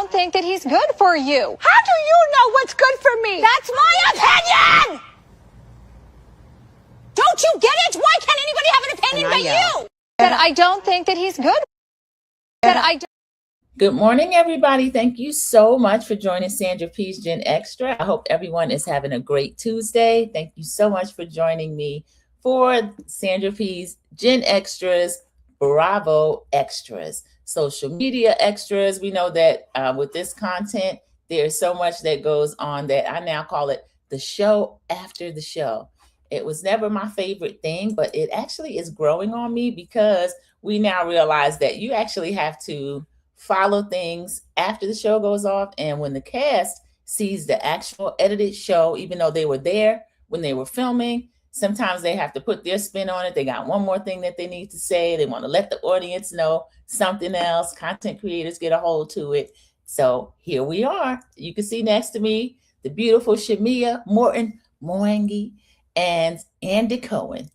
don't think that he's good for you. How do you know what's good for me? That's my opinion! Don't you get it? Why can't anybody have an opinion but you? That I don't think that he's good. That I don't. Good morning, everybody. Thank you so much for joining Sandra P's Gen Extra. I hope everyone is having a great Tuesday. Thank you so much for joining me for Sandra P's Gen Extras, Bravo Extras, social media extras. We know that with this content, there's so much that goes on that I now call it the show after the show. It was never my favorite thing, but it actually is growing on me because we now realize that you actually have to follow things after the show goes off. And when the cast sees the actual edited show, even though they were there when they were filming, sometimes they have to put their spin on it. They got one more thing that they need to say. They want to let the audience know something else. Content creators get a hold to it. So here we are. You can see next to me the beautiful Shamia Morton Mwangi and Andy Cohen.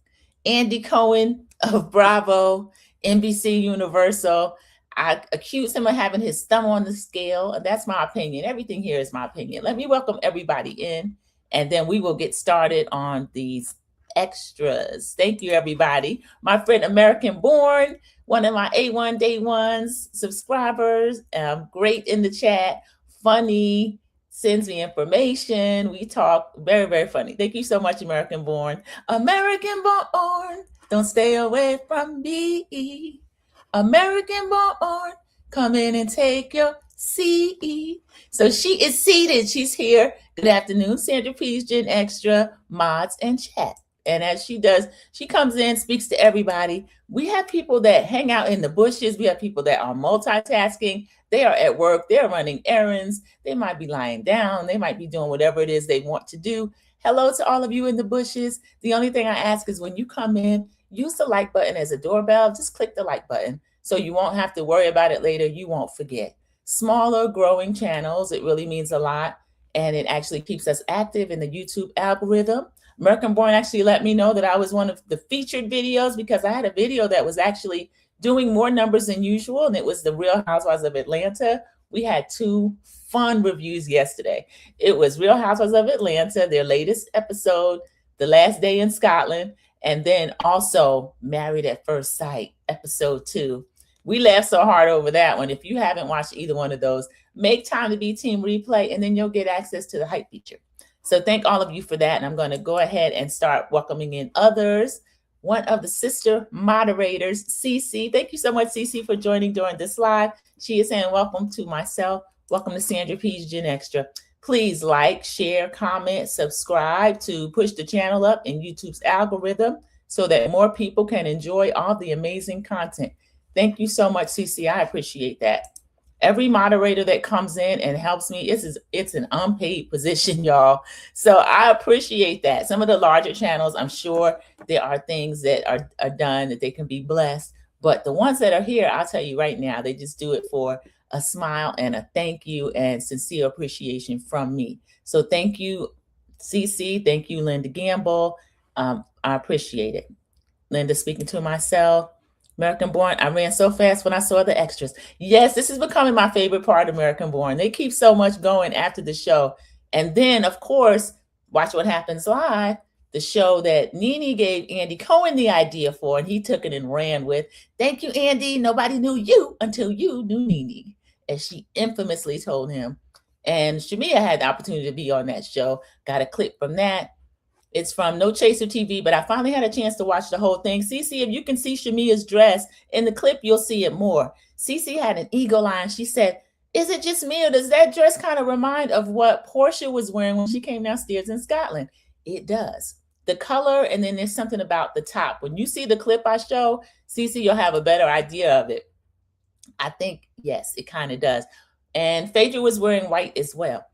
Andy Cohen of Bravo, NBC Universal. I accuse him of having his thumb on the scale. That's my opinion. Everything here is my opinion. Let me welcome everybody in, and then we will get started on these extras. Thank you, everybody. My friend American Born, one of my A1 Day Ones subscribers, great in the chat, funny, sends me information. We talk, very, very funny. Thank you so much, American Born. American Born, don't stay away from me. American Born, come in and take your seat. So she is seated. She's here. Good afternoon, Sandra P's Gen Extra, mods and chat. And as she does, she comes in, speaks to everybody. We have people that hang out in the bushes. We have people that are multitasking. They are at work. They're running errands. They might be lying down. They might be doing whatever it is they want to do. Hello to all of you in the bushes. The only thing I ask is when you come in, use the like button as a doorbell. Just click the like button so you won't have to worry about it later. You won't forget. Smaller growing channels, it really means a lot. And it actually keeps us active in the YouTube algorithm. American Born actually let me know that I was one of the featured videos because I had a video that was actually doing more numbers than usual. And it was the Real Housewives of Atlanta. We had two fun reviews yesterday. It was Real Housewives of Atlanta, their latest episode, The Last Day in Scotland. And then also Married at First Sight, episode 2. We laughed so hard over that one. If you haven't watched either one of those, make time to be Team Replay, and then you'll get access to the hype feature. So thank all of you for that. And I'm going to go ahead and start welcoming in others. One of the sister moderators, Cece. Thank you so much, Cece, for joining during this live. She is saying welcome to myself. Welcome to Sandra P's Gen Extra. Please like, share, comment, subscribe to push the channel up in YouTube's algorithm so that more people can enjoy all the amazing content. Thank you so much, CC. I appreciate that. Every moderator that comes in and helps me, it's an unpaid position, y'all. So I appreciate that. Some of the larger channels, I'm sure there are things that are done that they can be blessed. But the ones that are here, I'll tell you right now, they just do it for a smile and a thank you and sincere appreciation from me. So thank you, CC. Thank you, Linda Gamble. I appreciate it. Linda speaking to myself. American Born, I ran so fast when I saw the extras. Yes, this is becoming my favorite part of American Born. They keep so much going after the show. And then, of course, Watch What Happens Live, the show that Nene gave Andy Cohen the idea for, and he took it and ran with. Thank you, Andy. Nobody knew you until you knew Nene, as she infamously told him. And Shamia had the opportunity to be on that show. Got a clip from that. It's from No Chaser TV, but I finally had a chance to watch the whole thing. Cece, if you can see Shamia's dress in the clip, you'll see it more. Cece had an eagle eye. She said, is it just me or does that dress kind of remind of what Portia was wearing when she came downstairs in Scotland? It does. The color, and then there's something about the top. When you see the clip I show, Cece, you'll have a better idea of it. I think, yes, it kind of does. And Phaedra was wearing white as well.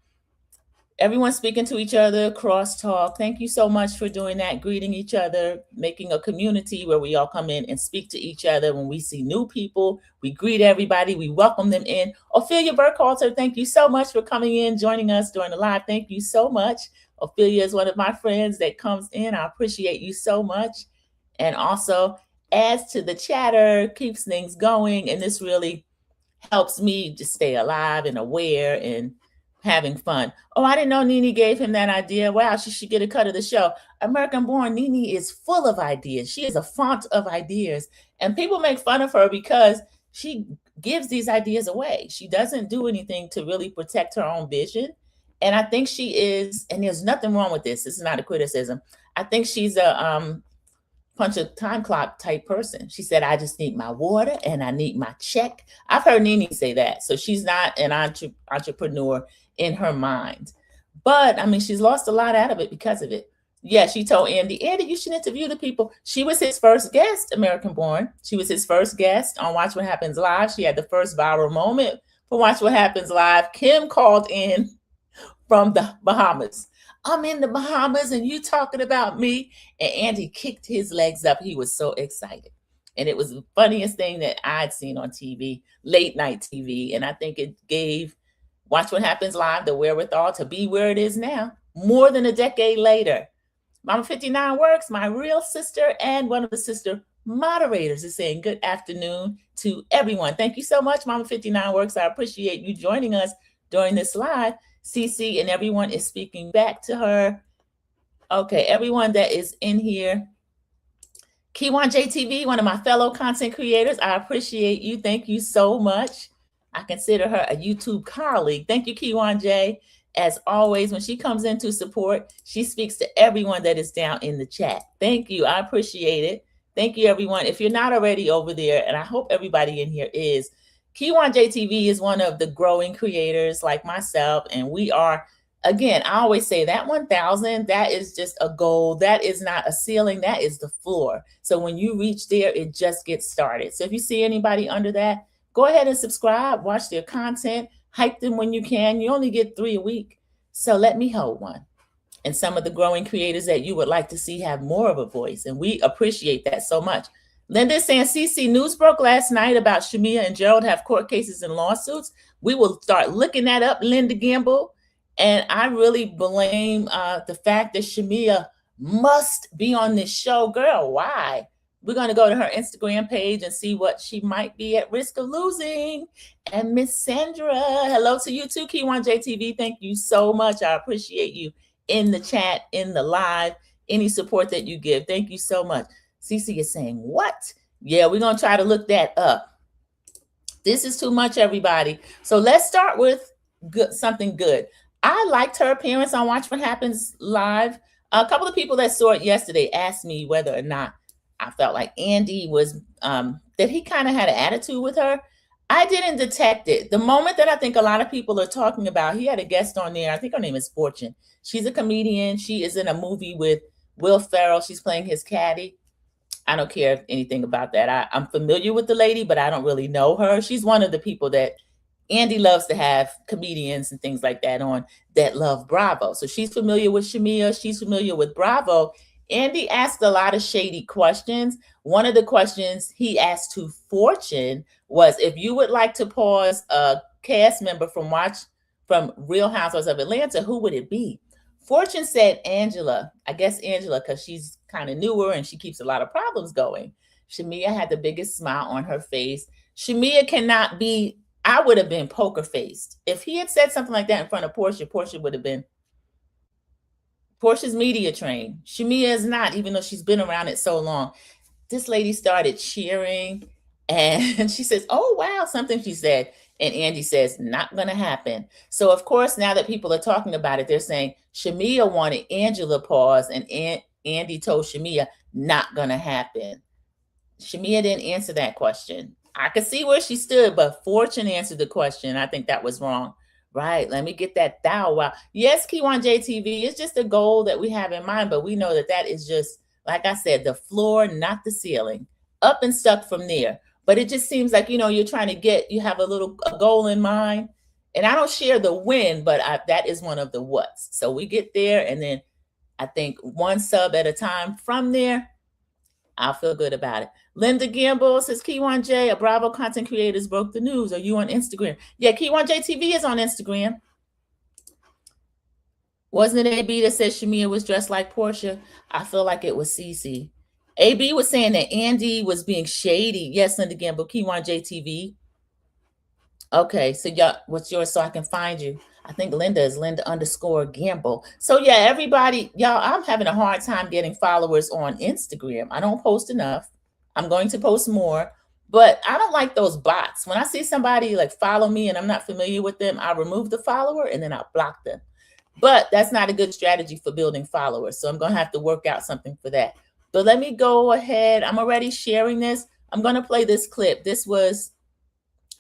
Everyone speaking to each other, crosstalk. Thank you so much for doing that, greeting each other, making a community where we all come in and speak to each other. When we see new people, we greet everybody, we welcome them in. Ophelia Burkhalter, thank you so much for coming in, joining us during the live. Thank you so much. Ophelia is one of my friends that comes in. I appreciate you so much. And also adds to the chatter, keeps things going, and this really helps me to stay alive and aware and having fun. Oh, I didn't know Nene gave him that idea. Wow, she should get a cut of the show. American Born Nene is full of ideas. She is a font of ideas. And people make fun of her because she gives these ideas away. She doesn't do anything to really protect her own vision. And I think she is, and there's nothing wrong with this. This is not a criticism. I think she's a punch a time clock type person. She said, I just need my water and I need my check. I've heard Nene say that. So she's not an entrepreneur in her mind. But I mean, she's lost a lot out of it because of it. Yeah, she told Andy, you should interview the people. She was his first guest, American Born. She was his first guest on Watch What Happens Live. She had the first viral moment for Watch What Happens Live. Kim called in from the Bahamas. I'm in the Bahamas and you talking about me. And Andy kicked his legs up. He was so excited. And it was the funniest thing that I'd seen on TV, late night TV. And I think it gave Watch What Happens Live the wherewithal to be where it is now, more than a decade later. Mama 59 Works, my real sister and one of the sister moderators, is saying good afternoon to everyone. Thank you so much, Mama 59 Works. I appreciate you joining us during this live. Cece and everyone is speaking back to her. Okay, everyone that is in here. Kiwan JTV, one of my fellow content creators, I appreciate you. Thank you so much. I consider her a YouTube colleague. Thank you, Kiwan J. As always, when she comes in to support, she speaks to everyone that is down in the chat. Thank you. I appreciate it. Thank you, everyone. If you're not already over there, and I hope everybody in here is, Kiwan JTV is one of the growing creators like myself, and we are, again, I always say that 1,000, that is just a goal. That is not a ceiling. That is the floor. So when you reach there, it just gets started. So if you see anybody under that, go ahead and subscribe, watch their content, hype them when you can. You only get 3 a week. So let me hold one. And some of the growing creators that you would like to see have more of a voice. And we appreciate that so much. Linda is saying, CC, news broke last night about Shamia and Gerald have court cases and lawsuits. We will start looking that up, Linda Gamble. And I really blame the fact that Shamia must be on this show. Girl, why? We're going to go to her Instagram page and see what she might be at risk of losing. And Miss Sandra, hello to you too, Kiwan JTV. Thank you so much. I appreciate you in the chat, in the live, any support that you give. Thank you so much. Cece is saying, what? Yeah, we're going to try to look that up. This is too much, everybody. So let's start with something good. I liked her appearance on Watch What Happens Live. A couple of people that saw it yesterday asked me whether or not I felt like Andy was, that he kind of had an attitude with her. I didn't detect it. The moment that I think a lot of people are talking about, he had a guest on there. I think her name is Fortune. She's a comedian. She is in a movie with Will Ferrell. She's playing his caddy. I don't care anything about that. I'm familiar with the lady, but I don't really know her. She's one of the people that Andy loves to have comedians and things like that on that love Bravo. So she's familiar with Shamia. She's familiar with Bravo. Andy asked a lot of shady questions. One of the questions he asked to Fortune was, if you would like to pause a cast member from Real Housewives of Atlanta, who would it be? Fortune said Angela. I guess Angela, because she's kind of newer and she keeps a lot of problems going. Shamia had the biggest smile on her face. Shamia cannot be, I would have been poker faced. If he had said something like that in front of Portia, Portia would have been Portia's media trained. Shamia is not, even though she's been around it so long. This lady started cheering and she says, oh, wow, something she said. And Andy says, not going to happen. So, of course, now that people are talking about it, they're saying Shamia wanted Angela pause and Andy told Shamia, not going to happen. Shamia didn't answer that question. I could see where she stood, but Fortune answered the question. I think that was wrong. Right. Let me get that thou. Wow. Yes, Kiwan JTV, it's just a goal that we have in mind, but we know that that is just, like I said, the floor, not the ceiling. Up and stuck from there. But it just seems like, you're trying to you have a goal in mind. And I don't share the win, but that is one of the what's. So we get there, and then I think one sub at a time from there, I'll feel good about it. Linda Gamble says, Kiwan J, a Bravo content creators broke the news. Are you on Instagram? Yeah, Kiwan J TV is on Instagram. Wasn't it AB that said Shamia was dressed like Portia? I feel like it was Cece. AB was saying that Andy was being shady. Yes, Linda Gamble, Kiwan J TV. Okay, so yeah, what's yours so I can find you? I think Linda is Linda_Gamble. So yeah, everybody, y'all, I'm having a hard time getting followers on Instagram. I don't post enough. I'm going to post more, but I don't like those bots. When I see somebody like follow me and I'm not familiar with them, I remove the follower and then I block them. But that's not a good strategy for building followers. So I'm going to have to work out something for that. But let me go ahead. I'm already sharing this. I'm going to play this clip.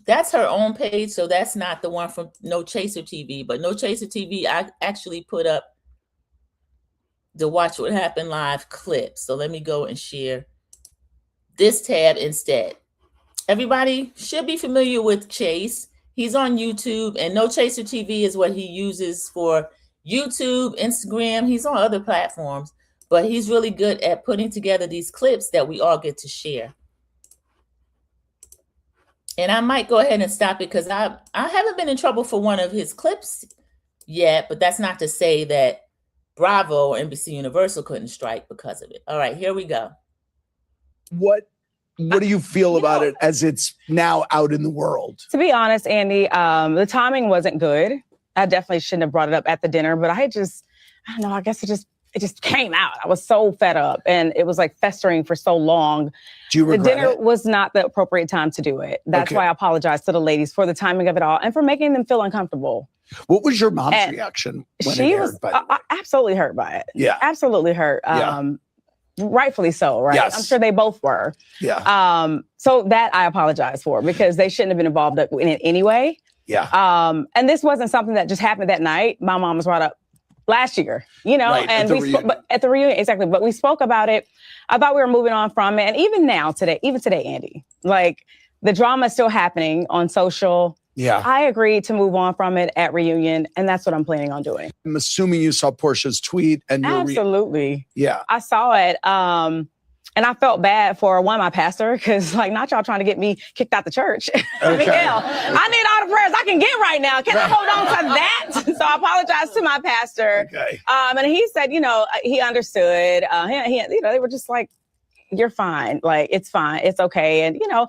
That's her own page, so that's not the one from No Chaser TV. But No Chaser TV, I actually put up the Watch What Happened Live clip. So let me go and share this tab instead. Everybody should be familiar with Chase. He's on YouTube, and No Chaser TV is what he uses for YouTube, Instagram. He's on other platforms, but he's really good at putting together these clips that we all get to share. And I might go ahead and stop it because I haven't been in trouble for one of his clips yet, but that's not to say that Bravo or NBC Universal couldn't strike because of it. All right, here we go. What do you feel about it as it's now out in the world? To be honest, Andy, the timing wasn't good. I definitely shouldn't have brought it up at the dinner, but I don't know, I guess it just came out. I was so fed up and it was like festering for so long. Do you regret the dinner it? was not the appropriate time to do it. That's why I apologize to the ladies for the timing of it all and for making them feel uncomfortable. What was your mom's reaction when she it aired, was by the way? absolutely hurt by it. Yeah. Absolutely hurt. Rightfully so, right? Yes. I'm sure they both were. Yeah. So that I apologize for because they shouldn't have been involved in it anyway. Yeah. And this wasn't something that just happened that night. My mom was brought up last year, you know, right, and but at the reunion, exactly. But we spoke about it. I thought we were moving on from it. And even today, Andy, like the drama is still happening on social. Yeah. I agreed to move on from it at reunion. And that's what I'm planning on doing. I'm assuming you saw Portia's tweet and your absolutely. Yeah. I saw it. And I felt bad for my pastor, because like not y'all trying to get me kicked out the church. I mean, hell, I need all the prayers I can get right now. Can I hold on to that? So I apologize to my pastor. Okay. And he said, you know, he understood. He you know, they were just like, you're fine. Like, it's fine. It's okay. And, you know,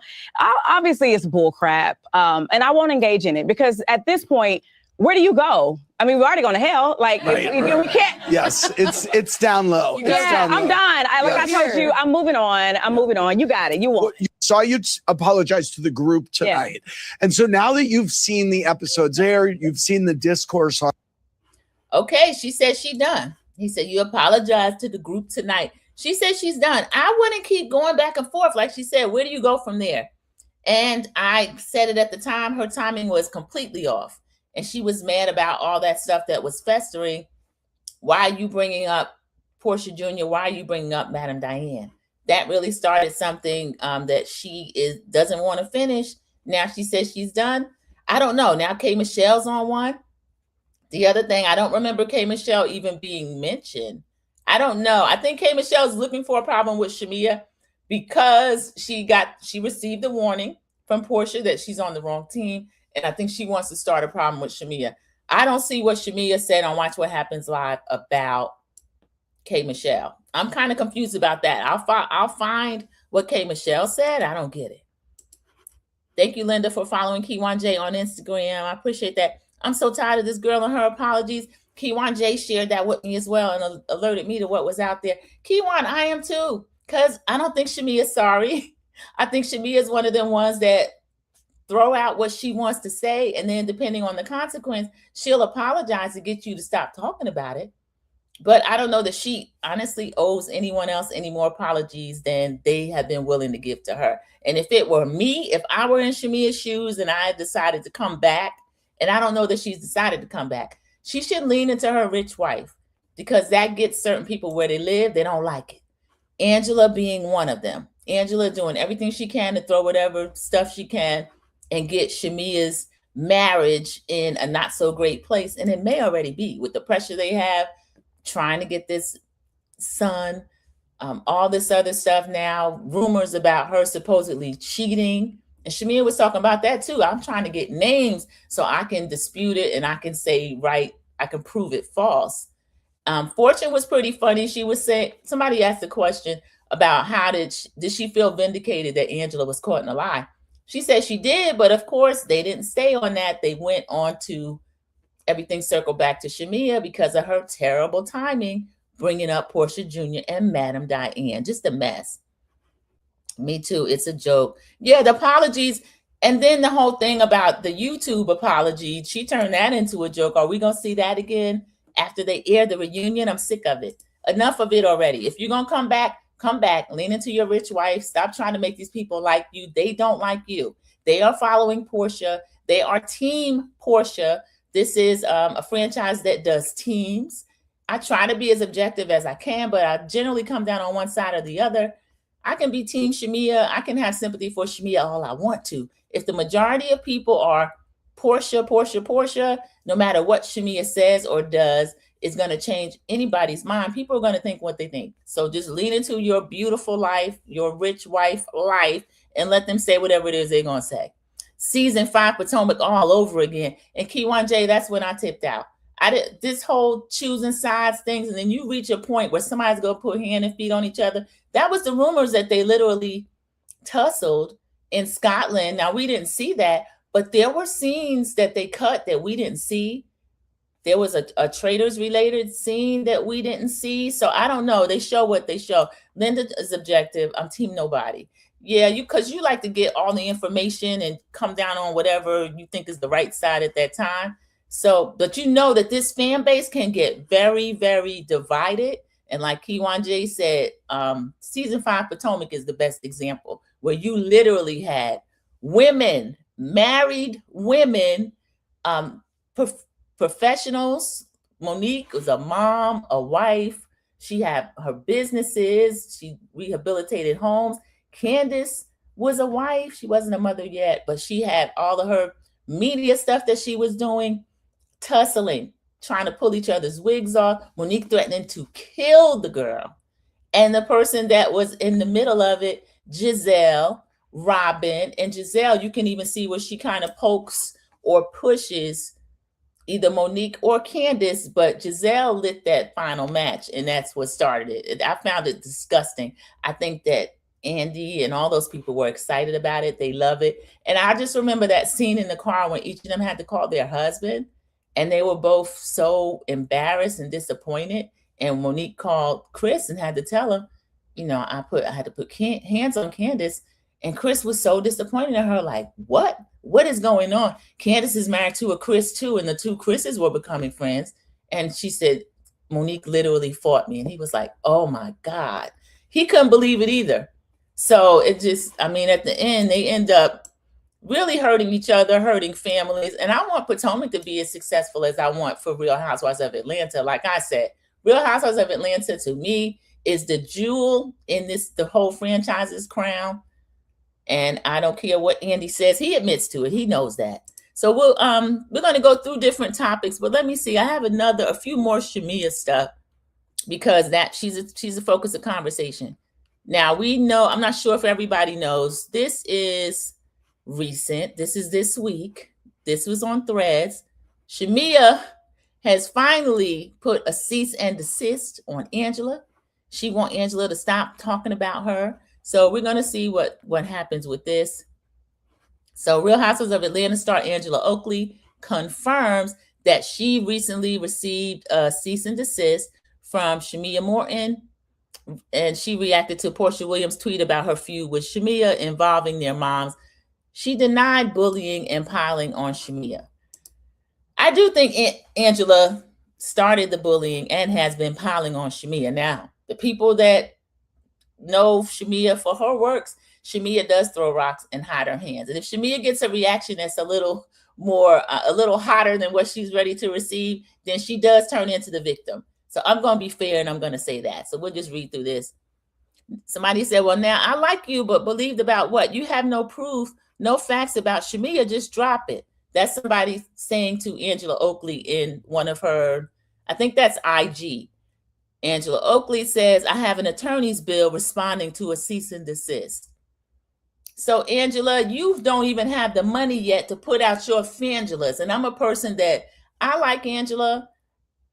obviously it's bull crap. And I won't engage in it because at this point, where do you go? I mean, we're already going to hell. Like, we can't. Yes, it's down low. I'm done. I told you, I'm moving on. You got it. You won. You saw you apologize to the group tonight. Yeah. And so now that you've seen the episodes air, you've seen the discourse on. Okay, she said she's done. He said, you apologize to the group tonight. She said she's done. I wouldn't keep going back and forth. Like she said, where do you go from there? And I said it at the time, her timing was completely off. And she was mad about all that stuff that was festering. Why are you bringing up Portia Jr.? Why are you bringing up Madam Diane? That really started something that she doesn't want to finish. Now she says she's done. I don't know. Now K. Michelle's on one. The other thing, I don't remember K. Michelle even being mentioned. I don't know. I think K. Michelle's looking for a problem with Shamia because she received a warning from Portia that she's on the wrong team. And I think she wants to start a problem with Shamia. I don't see what Shamia said on Watch What Happens Live about K. Michelle. I'm kind of confused about that. I'll find what K. Michelle said. I don't get it. Thank you, Linda, for following Kiwan J on Instagram. I appreciate that. I'm so tired of this girl and her apologies. Kiwan J shared that with me as well and alerted me to what was out there. Kiwan, I am too, because I don't think Shamia's sorry. I think Shamia is one of them ones that throw out what she wants to say, and then depending on the consequence, she'll apologize to get you to stop talking about it. But I don't know that she honestly owes anyone else any more apologies than they have been willing to give to her. And if it were me, if I were in Shamia's shoes and I decided to come back, and I don't know that she's decided to come back, she should lean into her rich wife, because that gets certain people where they live, they don't like it. Angela being one of them. Angela doing everything she can to throw whatever stuff she can and get Shamia's marriage in a not so great place. And it may already be with the pressure they have, trying to get this son, all this other stuff now, rumors about her supposedly cheating. And Shamia was talking about that too. I'm trying to get names so I can dispute it and I can say, right, I can prove it false. Fortune was pretty funny. She was saying, somebody asked a question about how did she feel vindicated that Angela was caught in a lie? She said she did, but of course they didn't stay on that. They went on to everything circled back to Shamia because of her terrible timing, bringing up Portia Jr. and Madam Diane. Just a mess. Me too. It's a joke. Yeah, the apologies. And then the whole thing about the YouTube apology, she turned that into a joke. Are we going to see that again after they air the reunion? I'm sick of it. Enough of it already. If you're going to come back, lean into your rich wife. Stop trying to make these people like you. They don't like you. They are following Portia. They are team Portia. This is a franchise that does teams. I try to be as objective as I can, but I generally come down on one side or the other. I can be team Shamia. I can have sympathy for Shamia all I want to. If the majority of people are Portia, no matter what Shamia says or does, is going to change anybody's mind. People are going to think what they think. So just lean into your beautiful life, your rich wife life, and let them say whatever it is they're going to say. Season 5 Potomac all over again. And Keywan J, that's when I tipped out. I did this whole choosing sides things, and then you reach a point where somebody's going to put hand and feet on each other. That was the rumors that they literally tussled in Scotland. Now, we didn't see that, but there were scenes that they cut that we didn't see. There was a traders related scene that we didn't see. So I don't know. They show what they show. Linda is objective. I'm team nobody. Yeah, because you like to get all the information and come down on whatever you think is the right side at that time. So, but you know that this fan base can get very, very divided. And like Keywan J said, season 5 Potomac is the best example, where you literally had women, married women, professionals. Monique was a mom, a wife. She had her businesses. She rehabilitated homes. Candace was a wife. She wasn't a mother yet, but she had all of her media stuff that she was doing, tussling, trying to pull each other's wigs off. Monique threatening to kill the girl. And the person that was in the middle of it, Giselle, Robin. And Giselle, you can even see where she kind of pokes or pushes either Monique or Candace, but Giselle lit that final match, and that's what started it. I found it disgusting. I think that Andy and all those people were excited about it. They love it. And I just remember that scene in the car when each of them had to call their husband, and they were both so embarrassed and disappointed. And Monique called Chris and had to tell him, you know, I had to put hands on Candace. And Chris was so disappointed in her, like, what? What is going on? Candace is married to a Chris too, and the two Chris's were becoming friends. And she said, Monique literally fought me. And he was like, oh my God. He couldn't believe it either. So it just, I mean, at the end, they end up really hurting each other, hurting families. And I want Potomac to be as successful as I want for Real Housewives of Atlanta. Like I said, Real Housewives of Atlanta to me is the jewel in the whole franchise's crown. And I don't care what Andy says. He admits to it. He knows that. So we're going to go through different topics, but let me see. I have a few more Shamia stuff, because that she's a focus of conversation. Now we know, I'm not sure if everybody knows, this is recent. This is this week. This was on Threads. Shamia has finally put a cease and desist on Angela. She wants Angela to stop talking about her. So we're going to see what happens with this. So Real Housewives of Atlanta star Angela Oakley confirms that she recently received a cease and desist from Shamia Morton. And she reacted to Portia Williams' tweet about her feud with Shamia involving their moms. She denied bullying and piling on Shamia. I do think Angela started the bullying and has been piling on Shamia. Now, the people that know Shamia for her works, Shamia does throw rocks and hide her hands. And if Shamia gets a reaction that's a little hotter than what she's ready to receive, then she does turn into the victim. So I'm going to be fair and I'm going to say that. So we'll just read through this. Somebody said, well, now I like you, but believed about what? You have no proof, no facts about Shamia, just drop it. That's somebody saying to Angela Oakley in one of her, I think that's IG. Angela Oakley says, I have an attorney's bill responding to a cease and desist. So Angela, you don't even have the money yet to put out your fangelas. And I'm a person that I like Angela.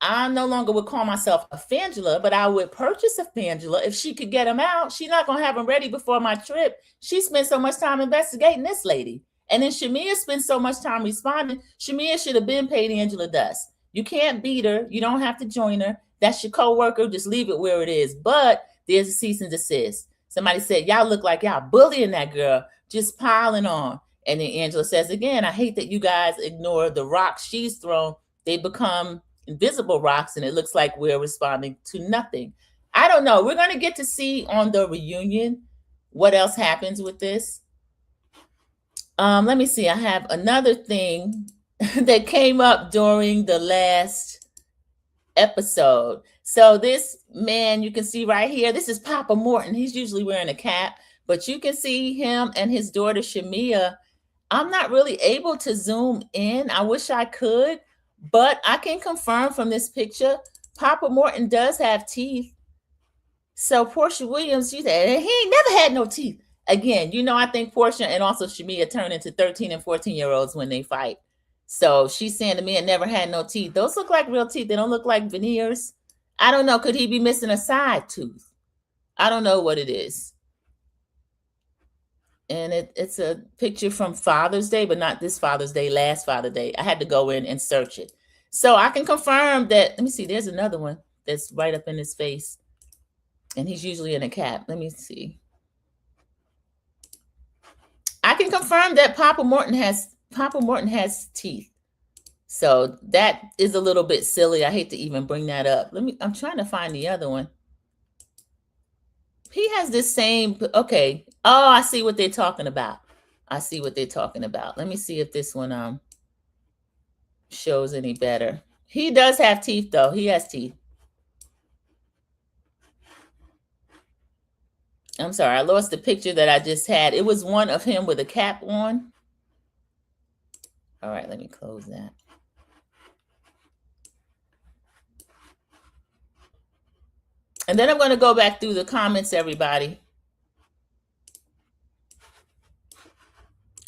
I no longer would call myself a Fangela, but I would purchase a Fangela if she could get them out. She's not going to have them ready before my trip. She spent so much time investigating this lady. And then Shamia spent so much time responding. Shamia should have been paid Angela Dust. You can't beat her. You don't have to join her. That's your co-worker. Just leave it where it is. But there's a cease and desist. Somebody said, y'all look like y'all bullying that girl, just piling on. And then Angela says again, I hate that you guys ignore the rocks she's thrown. They become invisible rocks, and it looks like we're responding to nothing. I don't know. We're going to get to see on the reunion what else happens with this. Let me see. I have another thing that came up during the last episode. So this man, you can see right here, this is Papa Morton. He's usually wearing a cap, but you can see him and his daughter Shamia. I'm not really able to zoom in. I wish I could, but I can confirm from this picture, Papa Morton does have teeth. So Portia Williams, she said, he ain't never had no teeth. Again, you know, I think Portia and also Shamia turn into 13 and 14-year-olds when they fight. So she's saying the man never had no teeth. Those look like real teeth. They don't look like veneers. I don't know. Could he be missing a side tooth? I don't know what it is. And it's a picture from Father's Day, but not this Father's Day, last Father's Day. I had to go in and search it. So I can confirm that. Let me see. There's another one that's right up in his face. And he's usually in a cap. Let me see. I can confirm that Papa Morton has teeth. So that is a little bit silly. I hate to even bring that up. I'm trying to find the other one. He has this same, okay. Oh, I see what they're talking about. I see what they're talking about. Let me see if this one shows any better. He does have teeth though. He has teeth. I'm sorry, I lost the picture that I just had. It was one of him with a cap on. All right, let me close that. And then I'm going to go back through the comments, everybody.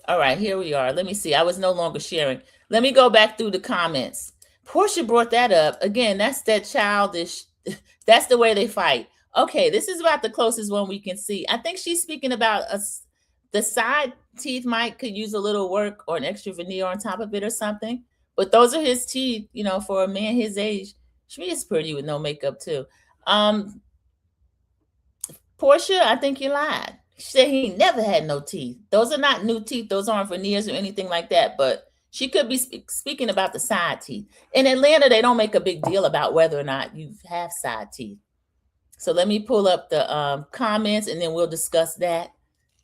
All right, here we are. Let me see. I was no longer sharing. Let me go back through the comments. Portia brought that up. Again, that's that childish. That's the way they fight. Okay, this is about the closest one we can see. I think she's speaking about the side teeth could use a little work or an extra veneer on top of it or something. But those are his teeth, you know, for a man his age. She is pretty with no makeup too. Portia, I think you lied. She said he never had no teeth. Those are not new teeth. Those aren't veneers or anything like that. But she could be speaking about the side teeth. In Atlanta, they don't make a big deal about whether or not you have side teeth. So let me pull up the comments and then we'll discuss that.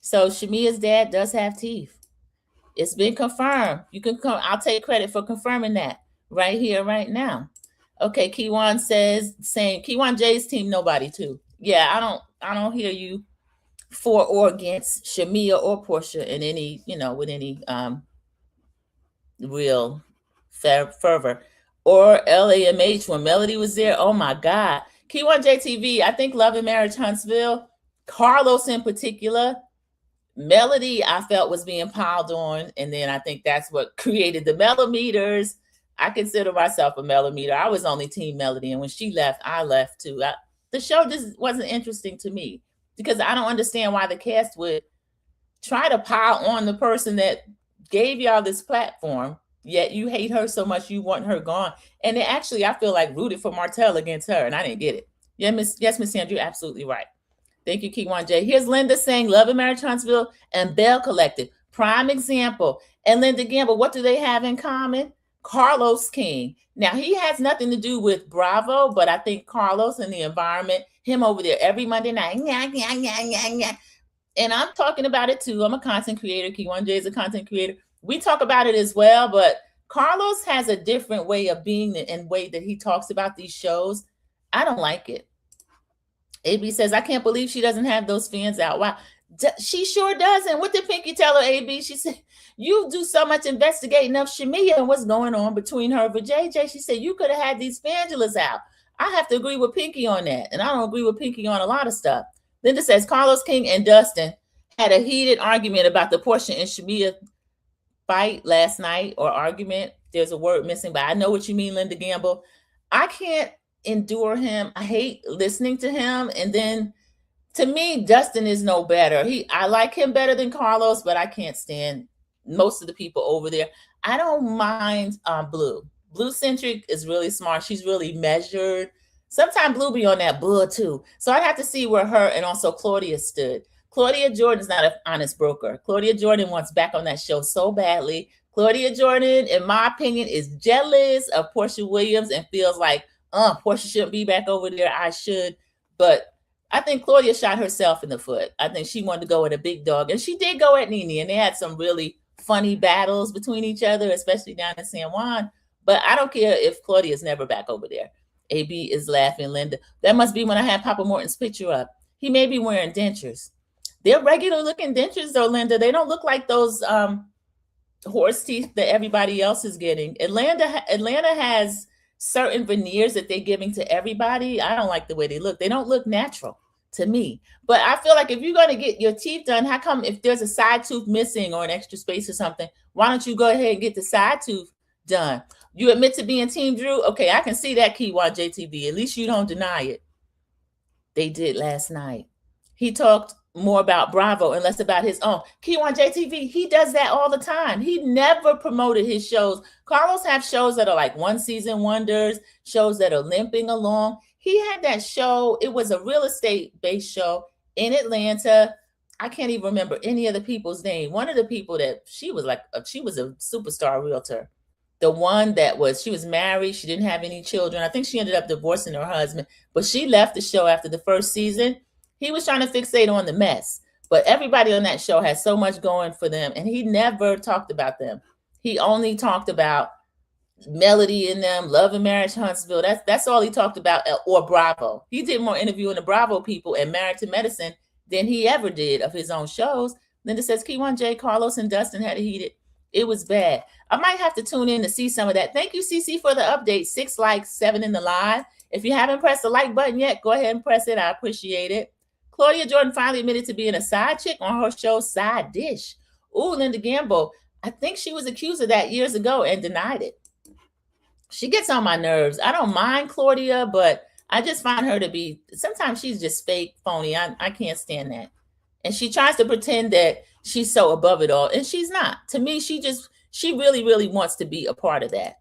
So Shamia's dad does have teeth. It's been confirmed. You can come. I'll take credit for confirming that right here, right now. Okay, Keywan saying Keywan J's team, nobody too. Yeah, I don't hear you for or against Shamia or Portia in any, you know, with any real fervor. Or LAMH when Melody was there. Oh my God. Keywan JTV, I think Love and Marriage Huntsville, Carlos in particular, Melody I felt was being piled on. And then I think that's what created the Melometers. I consider myself a Melometer. I was only team Melody. And when she left, I left too. The show just wasn't interesting to me because I don't understand why the cast would try to pile on the person that gave y'all this platform, yet you hate her so much you want her gone. And it actually, I feel like rooted for Martell against her, and I didn't get it. Yeah, yes, Miss Sandra, you're absolutely right. Thank you, Keywan J. Here's Linda saying Love and Marriage Huntsville and Bell Collective. Prime example. And Linda Gamble, what do they have in common? Carlos King. Now, he has nothing to do with Bravo, but I think Carlos and the environment, him over there every Monday night. And I'm talking about it too. I'm a content creator. Keywan J is a content creator. We talk about it as well, but Carlos has a different way of being and way that he talks about these shows. I don't like it. AB says, I can't believe she doesn't have those fans out. Wow. She sure doesn't. What did Pinky tell her, AB? She said, you do so much investigating of Shamia and what's going on between her and JJ. She said, you could have had these Fangelas out. I have to agree with Pinky on that. And I don't agree with Pinky on a lot of stuff. Linda says, Carlos King and Dustin had a heated argument about the Portia and Shamia fight last night, or argument. There's a word missing, but I know what you mean, Linda Gamble. I can't endure him. I hate listening to him. And then to me, Dustin is no better. I like him better than Carlos, but I can't stand most of the people over there. I don't mind Blue. Blue Centric is really smart. She's really measured. Sometimes Blue be on that bull too. So I'd have to see where her and also Claudia stood. Claudia Jordan is not an honest broker. Claudia Jordan wants back on that show so badly. Claudia Jordan, in my opinion, is jealous of Portia Williams and feels like, Portia shouldn't be back over there. I should. But I think Claudia shot herself in the foot. I think she wanted to go at a big dog. And she did go at Nene. And they had some really funny battles between each other, especially down in San Juan. But I don't care if Claudia's never back over there. AB is laughing, Linda. That must be when I had Papa Morton's picture up. He may be wearing dentures. They're regular looking dentures though, Linda. They don't look like those horse teeth that everybody else is getting. Atlanta has certain veneers that they're giving to everybody. I don't like the way they look. They don't look natural to me. But I feel like if you're going to get your teeth done, how come if there's a side tooth missing or an extra space or something, why don't you go ahead and get the side tooth done? You admit to being Team Drew? Okay, I can see that, Keywan JTV. At least you don't deny it. They did last night. He talked more about Bravo and less about his own. Keywan JTV, he does that all the time. He never promoted his shows. Carlos have shows that are like one season wonders, shows that are limping along. He had that show. It was a real estate based show in Atlanta. I can't even remember any of the people's name. One of the people that she was a superstar realtor. The one that she was married. She didn't have any children. I think she ended up divorcing her husband, but she left the show after the first season. He was trying to fixate on the mess, but everybody on that show has so much going for them. And he never talked about them. He only talked about Melody in them, Love and Marriage Huntsville. That's all he talked about, or Bravo. He did more interviewing the Bravo people and Married to Medicine than he ever did of his own shows. Linda says, Keywan J, Carlos, and Dustin had it heated. It was bad. I might have to tune in to see some of that. Thank you, CC, for the update. 6 likes, 7 in the live. If you haven't pressed the like button yet, go ahead and press it. I appreciate it. Claudia Jordan finally admitted to being a side chick on her show Side Dish. Ooh, Linda Gamble. I think she was accused of that years ago and denied it. She gets on my nerves. I don't mind Claudia, but I just find her to be, sometimes she's just fake, phony. I can't stand that. And she tries to pretend that she's so above it all, and she's not. To me, she really, really wants to be a part of that.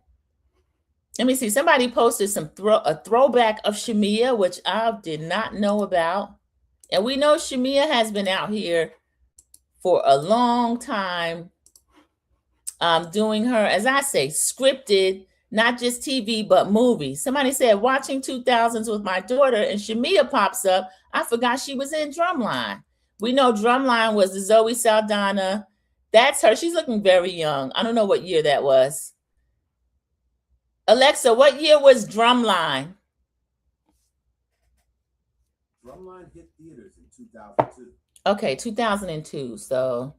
Let me see. Somebody posted a throwback of Shamia, which I did not know about. And we know Shamia has been out here for a long time doing her, as I say, scripted, not just TV, but movies. Somebody said, watching 2000s with my daughter, and Shamia pops up. I forgot she was in Drumline. We know Drumline was the Zoe Saldana. That's her. She's looking very young. I don't know what year that was. Alexa, what year was Drumline? Drumline hit theaters in 2002. Okay, 2002. So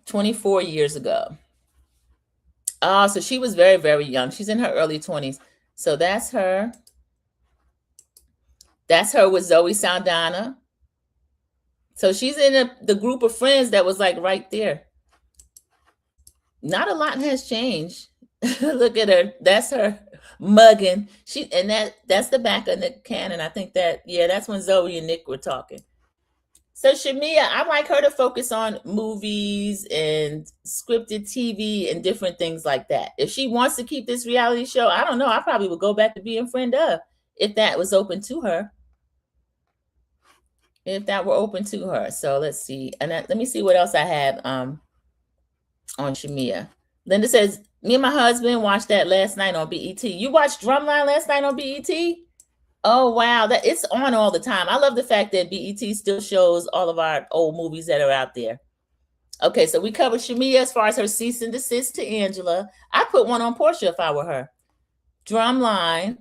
24 years ago. Oh, so she was very, very young. She's in her early 20s. So that's her. That's her with Zoe Saldana. So she's in the group of friends that was like right there. Not a lot has changed. Look at her. That's her mugging. That's the back of the cannon. I think that's when Zoe and Nick were talking. So Shamia, I like her to focus on movies and scripted TV and different things like that. If she wants to keep this reality show, I don't know. I probably would go back to being friend of if that was open to her. If that were open to her. So let's see. And let me see what else I have on Shamia. Linda says, me and my husband watched that last night on BET. You watched Drumline last night on BET? Oh, wow. It's on all the time. I love the fact that BET still shows all of our old movies that are out there. Okay, so we covered Shamia as far as her cease and desist to Angela. I put one on Portia if I were her. Drumline.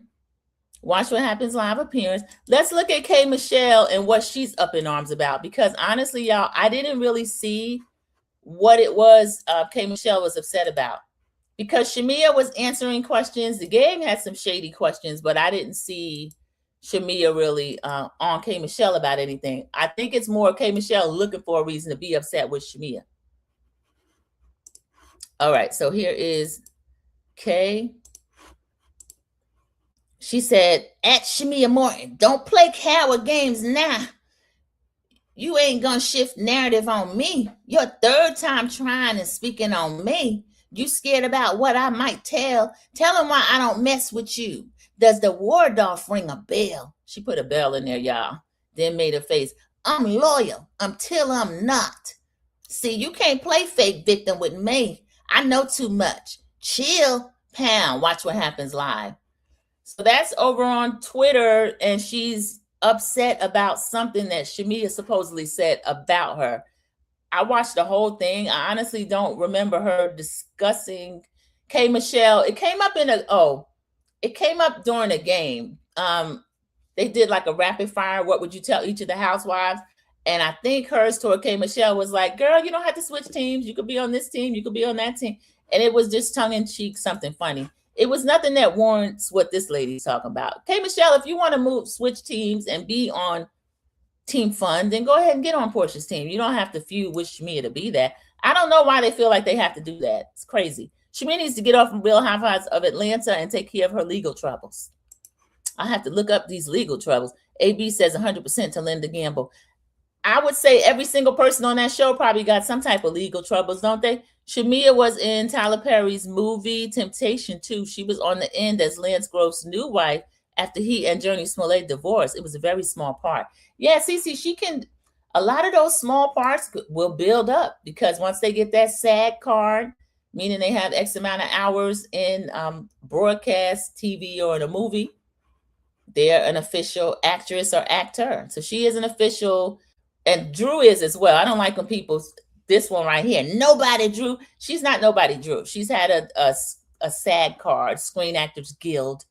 Watch What Happens Live appearance. Let's look at K. Michelle and what she's up in arms about. Because honestly, y'all, I didn't really see what it was K. Michelle was upset about. Because Shamia was answering questions. The gang had some shady questions, but I didn't see Shamia really on K. Michelle about anything. I think it's more K. Michelle looking for a reason to be upset with Shamia. All right, so here is K. She said, at Shamia Morton, don't play coward games now. You ain't gonna shift narrative on me. Your third time trying and speaking on me. You scared about what I might tell. Tell him why I don't mess with you. Does the Wardolph ring a bell? She put a bell in there, y'all. Then made a face. I'm loyal until I'm not. See, you can't play fake victim with me. I know too much. Chill, pound. Watch what happens live. So that's over on Twitter, and she's upset about something that Shamia supposedly said about her. I watched the whole thing. I honestly don't remember her discussing K Michelle. It came up it came up during a game. They did like a rapid fire. What would you tell each of the housewives? And I think hers toward K Michelle was like, girl, you don't have to switch teams. You could be on this team. You could be on that team. And it was just tongue in cheek, something funny. It was nothing that warrants what this lady's talking about. K Michelle, if you want to switch teams and be on Team Fun, then go ahead and get on Portia's team. You don't have to feud with Shamia to be that. I don't know why they feel like they have to do that. It's crazy. Shamia needs to get off from Real Housewives of Atlanta and take care of her legal troubles. I have to look up these legal troubles. AB says 100% to Linda Gamble. I would say every single person on that show probably got some type of legal troubles, don't they? Shamia was in Tyler Perry's movie Temptation 2. She was on the end as Lance Groff's new wife after he and Journey Smollett divorced. It was a very small part. Yeah, Cece, she can, a lot of those small parts will build up because once they get that SAG card, meaning they have X amount of hours in broadcast TV or in a movie, they're an official actress or actor. So she is an official, and Drew is as well. I don't like when people, this one right here, nobody Drew. She's not nobody Drew. She's had a SAG card, Screen Actors Guild,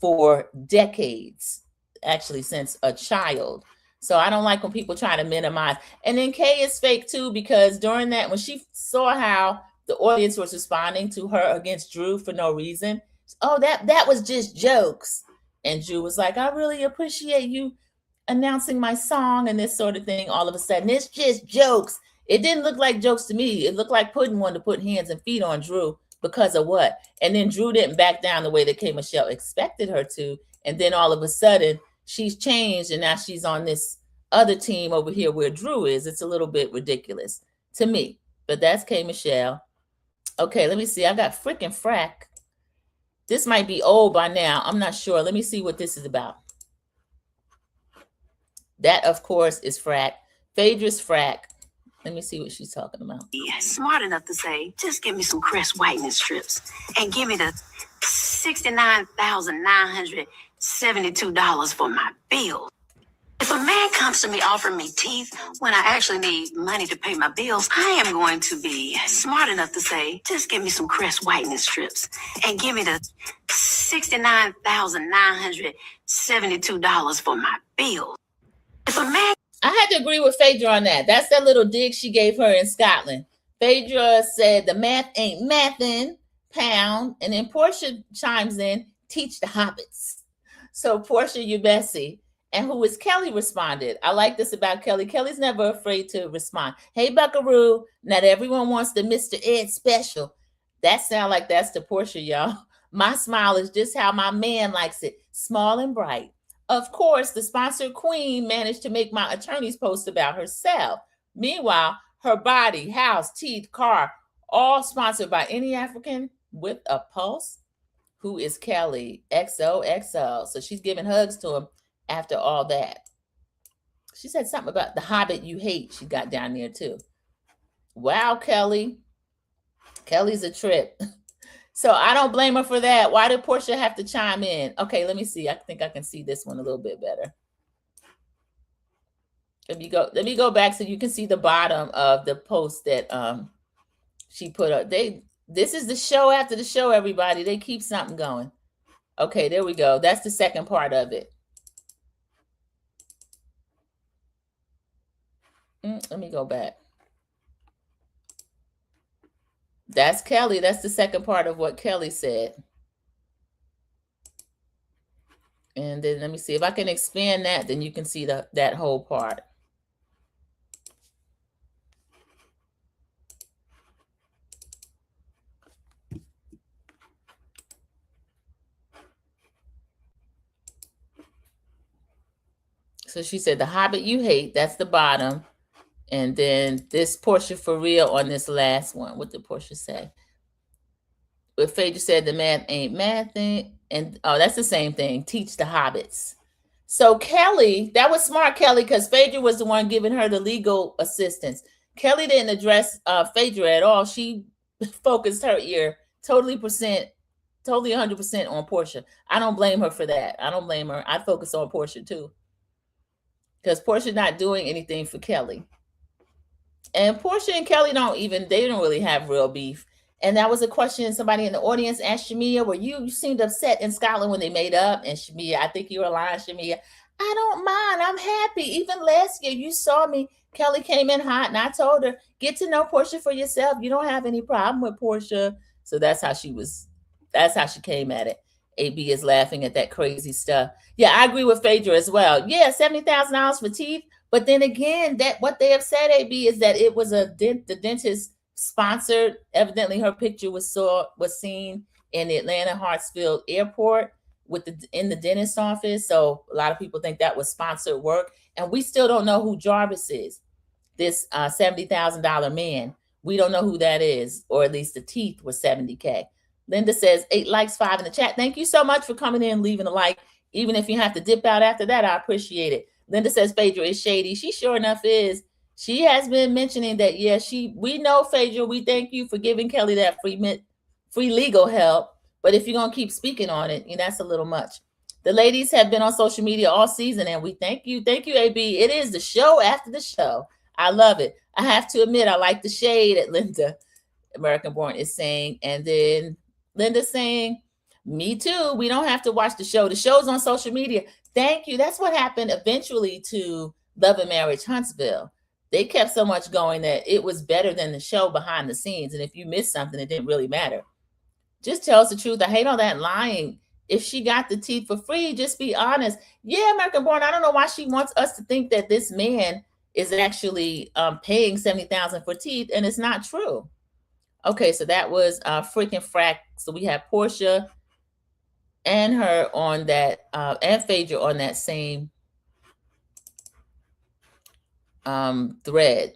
for decades, actually since a child. So I don't like when people try to minimize. And then Kay is fake too, because during that, when she saw how the audience was responding to her against Drew for no reason, oh, that was just jokes. And Drew was like, I really appreciate you announcing my song and this sort of thing. All of a sudden, it's just jokes. It didn't look like jokes to me. It looked like Puddin wanted to put hands and feet on Drew because of what? And then Drew didn't back down the way that K. Michelle expected her to. And then all of a sudden, she's changed and now she's on this other team over here where Drew is. It's a little bit ridiculous to me. But that's K. Michelle. Okay, let me see. I got freaking frack. This might be old by now. I'm not sure. Let me see what this is about. That, of course, is frack. Phaedra's frack. Let me see what she's talking about. Yeah, smart enough to say, just give me some Crest whitening strips and give me the $69,972 for my bill. If a man comes to me offering me teeth when I actually need money to pay my bills, I am going to be smart enough to say, just give me some Crest whitening strips and give me the $69,972 for my bill. If a man I had to agree with Phaedra on that. That's that little dig she gave her in Scotland. Phaedra said the math ain't mathin', pound. And then Portia chimes in, teach the hobbits. So Portia, you Bessie. And who is Kelly responded. I like this about Kelly. Kelly's never afraid to respond. Hey, Buckaroo, not everyone wants the Mr. Ed special. That sounds like that's to Portia, y'all. My smile is just how my man likes it, small and bright. Of course, the sponsored queen managed to make my attorney's post about herself. Meanwhile, her body, house, teeth, car, all sponsored by any African with a pulse. Who is Kelly? XOXO. So she's giving hugs to him after all that. She said something about the hobbit you hate. She got down there too. Wow, Kelly. Kelly's a trip. So I don't blame her for that. Why did Portia have to chime in? Okay, let me see. I think I can see this one a little bit better. Let me go back so you can see the bottom of the post that she put up. This is the show after the show, everybody. They keep something going. Okay, there we go. That's the second part of it. Let me go back. That's Kelly. That's the second part of what Kelly said. And then let me see if I can expand that, then you can see that whole part. So she said, The Hobbit you hate, that's the bottom. And then this Portia for real on this last one. What did Portia say? But Phaedra said the math ain't math thing. And that's the same thing. Teach the hobbits. So Kelly, that was smart, Kelly, because Phaedra was the one giving her the legal assistance. Kelly didn't address Phaedra at all. She focused her ear totally 100% on Portia. I don't blame her for that. I don't blame her. I focus on Portia too. Because Portia not doing anything for Kelly. And Portia and Kelly they don't really have real beef. And that was a question somebody in the audience asked Shamia, where you seemed upset in Scotland when they made up. And Shamia, I think you were lying, Shamia. I don't mind. I'm happy. Even last year, you saw me. Kelly came in hot, and I told her, get to know Portia for yourself. You don't have any problem with Portia. So that's how she came at it. AB is laughing at that crazy stuff. Yeah, I agree with Phaedra as well. Yeah, $70,000 for teeth. But then again, that what they have said, AB, is that it was the dentist sponsored. Evidently, her picture was seen in the Atlanta Hartsfield Airport in the dentist's office. So a lot of people think that was sponsored work. And we still don't know who Jarvis is, this $70,000 man. We don't know who that is, or at least the teeth was $70K. Linda says 8 likes, 5 in the chat. Thank you so much for coming in, leaving a like. Even if you have to dip out after that, I appreciate it. Linda says Phaedra is shady. She sure enough is. She has been mentioning that, we know, Phaedra, we thank you for giving Kelly that free legal help. But if you're going to keep speaking on it, that's a little much. The ladies have been on social media all season, and we thank you. Thank you, AB. It is the show after the show. I love it. I have to admit, I like the shade at Linda, American Born, is saying. And then Linda saying, me too. We don't have to watch the show. The show's on social media. Thank you. That's what happened eventually to Love and Marriage Huntsville. They kept so much going that it was better than the show behind the scenes. And if you missed something, it didn't really matter. Just tell us the truth. I hate all that lying. If she got the teeth for free, just be honest. Yeah, American Born, I don't know why she wants us to think that this man is actually paying $70,000 for teeth, and it's not true. Okay, so that was freaking frack. So we have Portia and her on that, and Phaedra on that same thread.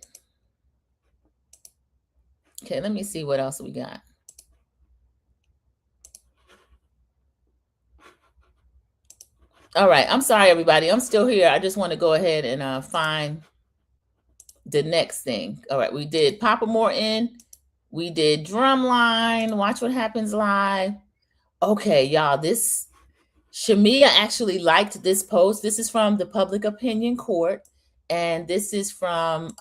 Okay, let me see what else we got. All right, I'm sorry, everybody. I'm still here. I just want to go ahead and find the next thing. All right, we did Papa Morton. We did Drumline. Watch What Happens Live. Okay, y'all, this Shamia actually liked this post. This is from the Public Opinion Court, and this is from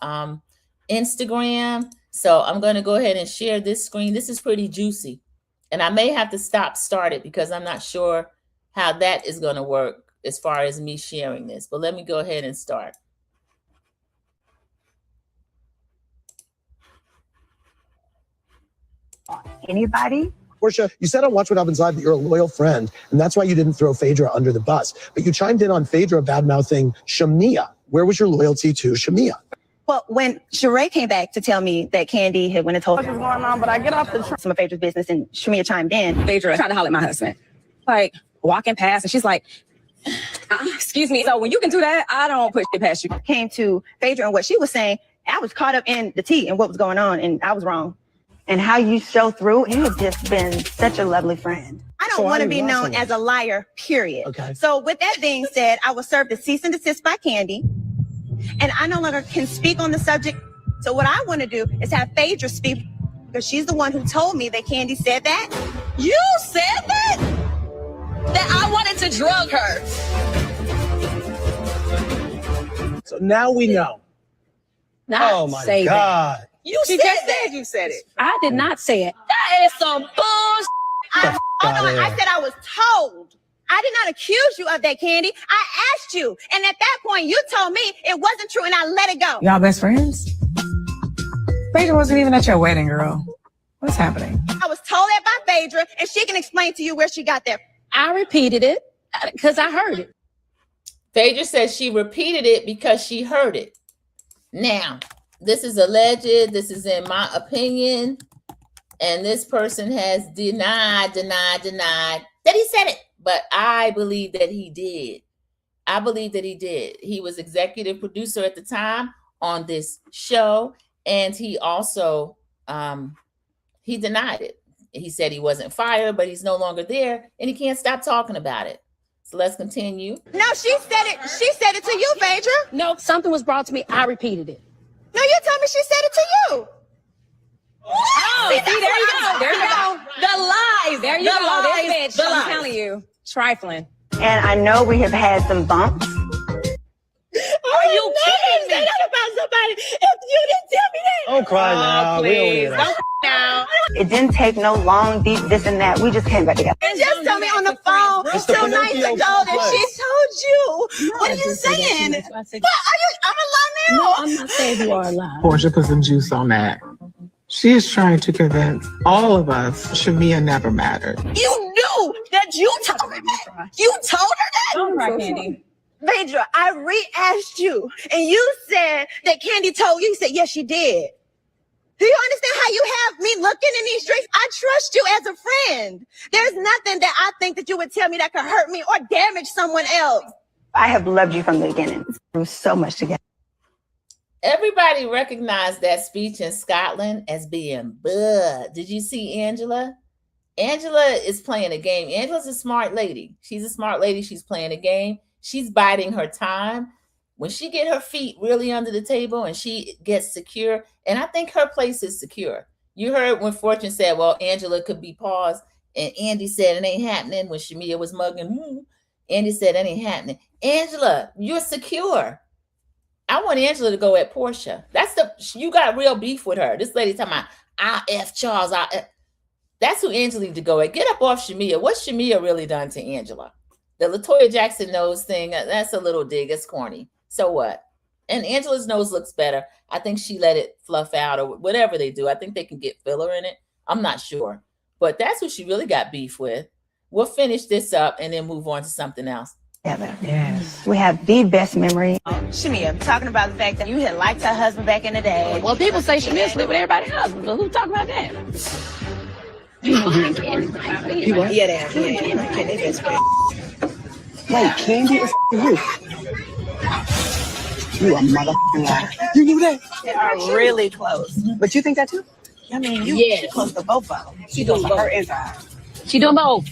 Instagram. So I'm going to go ahead and share this screen. This is pretty juicy, and I may have to start it because I'm not sure how that is going to work as far as me sharing this. But let me go ahead and start. Anybody? Portia, you said on Watch What Happens Live that you're a loyal friend, and that's why you didn't throw Phaedra under the bus. But you chimed in on Phaedra bad-mouthing Shamia. Where was your loyalty to Shamia? Well, when Sheree came back to tell me that Candy had went and told What's going on? But I get off the train. some of Phaedra's business, and Shamia chimed in. Phaedra tried to holler at my husband, like walking past, and she's like, excuse me. So when you can do that, I don't push it past you. Came to Phaedra and what she was saying, I was caught up in the tea and what was going on, and I was wrong. And how you show through, you have just been such a lovely friend. I don't want to be known as a liar, period. Okay. So with that being said, I was served a cease and desist by Candy, and I no longer can speak on the subject. So what I want to do is have Phaedra speak, because she's the one who told me that Candy said that. You said that? That I wanted to drug her. So now we know. Oh my God. That. You said that. You said it. I did not say it. That is some bullshit. I said I was told. I did not accuse you of that, Candy. I asked you. And at that point, you told me it wasn't true, and I let it go. Y'all best friends? Phaedra wasn't even at your wedding, girl. What's happening? I was told that by Phaedra, and she can explain to you where she got that. I repeated it because I heard it. Phaedra says she repeated it because she heard it. Now, this is alleged. This is in my opinion. And this person has denied that he said it. But I believe that he did. I believe that he did. He was executive producer at the time on this show, and he also he denied it. He said he wasn't fired, but he's no longer there, and he can't stop talking about it. So let's continue. No, she said it. She said it to you, Phaedra. No, something was brought to me. I repeated it. No, you told me she said it to you. Oh, see, there you go. There you go. The lies. There you go. This bitch, I'm telling you, trifling. And I know we have had some bumps. Are you kidding me? Say that about somebody if you didn't tell me that. Don't cry now. Please, don't now. It didn't take no long, deep this and that. We just came back together. You just told me on the phone It's the 2 nights Pinocchio ago that complex. she told you. What are you saying? What are you? I'm a lie now. No, I'm not saying you are alive. Portia put some juice on that. She is trying to convince all of us Shamia never mattered. You knew that you told her that. You told her that. Don't cry, Candy. Phaedra, I re-asked you, and you said that Candy told you. You said, yes, she did. Do you understand how you have me looking in these streets? I trust you as a friend. There's nothing that I think that you would tell me that could hurt me or damage someone else. I have loved you from the beginning. Through so much together. Everybody recognized that speech in Scotland as being bud. Did you see Angela? Angela is playing a game. Angela's a smart lady. She's a smart lady. She's playing a game. She's biding her time. When she get her feet really under the table and she gets secure, and I think her place is secure. You heard when Fortune said, well, Angela could be paused, and Andy said it ain't happening when Shamia was mugging. Andy said it ain't happening. Angela, you're secure. I want Angela to go at Portia. You got real beef with her. This lady talking about, I F Charles. That's who Angela needs to go at. Get up off Shamia. What's Shamia really done to Angela? The LaToya Jackson nose thing, that's a little dig. It's corny. So what? And Angela's nose looks better. I think she let it fluff out or whatever they do. I think they can get filler in it. I'm not sure. But that's who she really got beef with. We'll finish this up and then move on to something else. Yes. We have the best memory. Shamia, talking about the fact that you had liked her husband back in the day. Well, people say Shamia sleep with everybody else, but who talking about that? Yeah, they best friends. Wait, Candy is you. You a motherfucking liar. You knew that? They are really close. But you think that too? I mean, Yes. close to both of them. She doing For both. her inside. She doing both.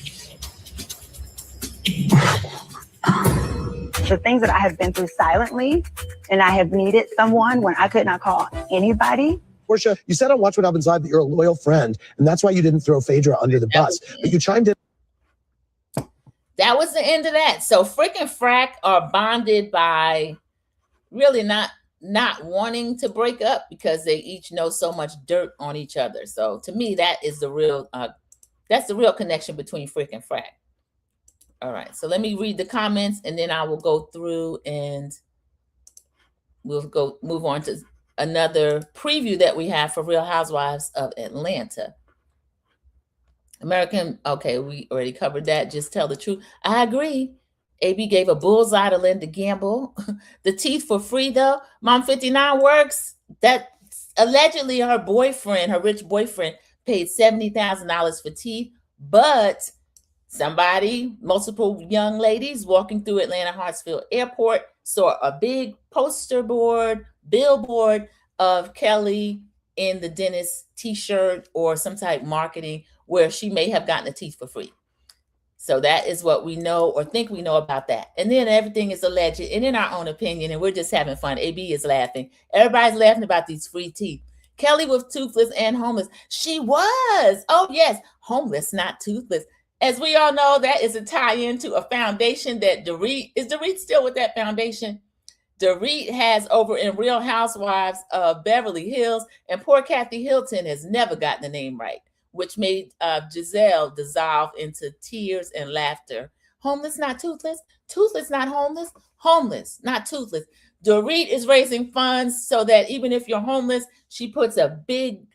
The things that I have been through silently, and I have needed someone when I could not call anybody. Portia, you said on Watch What Happens Live that you're a loyal friend, and that's why you didn't throw Phaedra under the bus. But you chimed in. That was the end of that. So Frick and Frack are bonded by really not wanting to break up because they each know so much dirt on each other. So to me, that is the real that's the real connection between Frick and Frack. All right, so let me read the comments and then I will go through and we'll go move on to another preview that we have for Real Housewives of Atlanta. American, okay, we already covered that. Just tell the truth. I agree. AB gave a bullseye to Linda Gamble. The teeth for free, though. Mom 59 works. That allegedly her boyfriend, her rich boyfriend, paid $70,000 for teeth, but multiple young ladies walking through Atlanta Hartsfield Airport saw a big billboard of Kelly in the dentist t-shirt or some type marketing where she may have gotten the teeth for free. So that is what we know or think we know about that. And then everything is alleged and in our own opinion, and we're just having fun. AB is laughing. Everybody's laughing about these free teeth. Kelly was toothless and homeless. She was. Oh, yes. Homeless, not toothless. As we all know, that is a tie-in to a foundation that Dorit, is Dorit still with that foundation? Dorit has over in Real Housewives of Beverly Hills, and poor Kathy Hilton has never gotten the name right, which made Giselle dissolve into tears and laughter. Homeless, not toothless. Toothless, not homeless. Homeless, not toothless. Dorit is raising funds so that even if you're homeless, she puts a big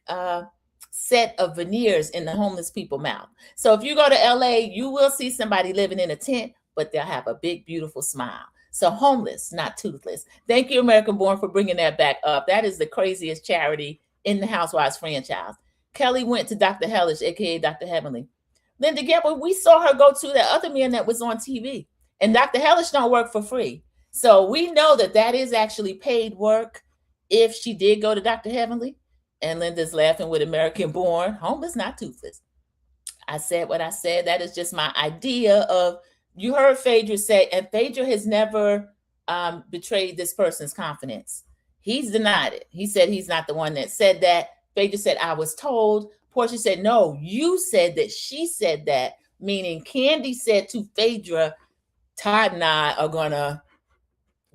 set of veneers in the homeless people's mouth. So if you go to LA, you will see somebody living in a tent, but they'll have a big, beautiful smile. So homeless, not toothless. Thank you, American Born, for bringing that back up. That is the craziest charity in the Housewives franchise. Kelly went to Dr. Hellish, aka Dr. Heavenly. Linda Gamble, we saw her go to that other man that was on TV. And Dr. Hellish don't work for free. So we know that that is actually paid work if she did go to Dr. Heavenly. And Linda's laughing with American Born. Homeless, not toothless. I said what I said. That is just my idea of, you heard Phaedra say, and Phaedra has never betrayed this person's confidence. He's denied it. He said he's not the one that said that. Phaedra said, I was told. Portia said, no, you said that she said that, meaning Candy said to Phaedra, Todd and I are going to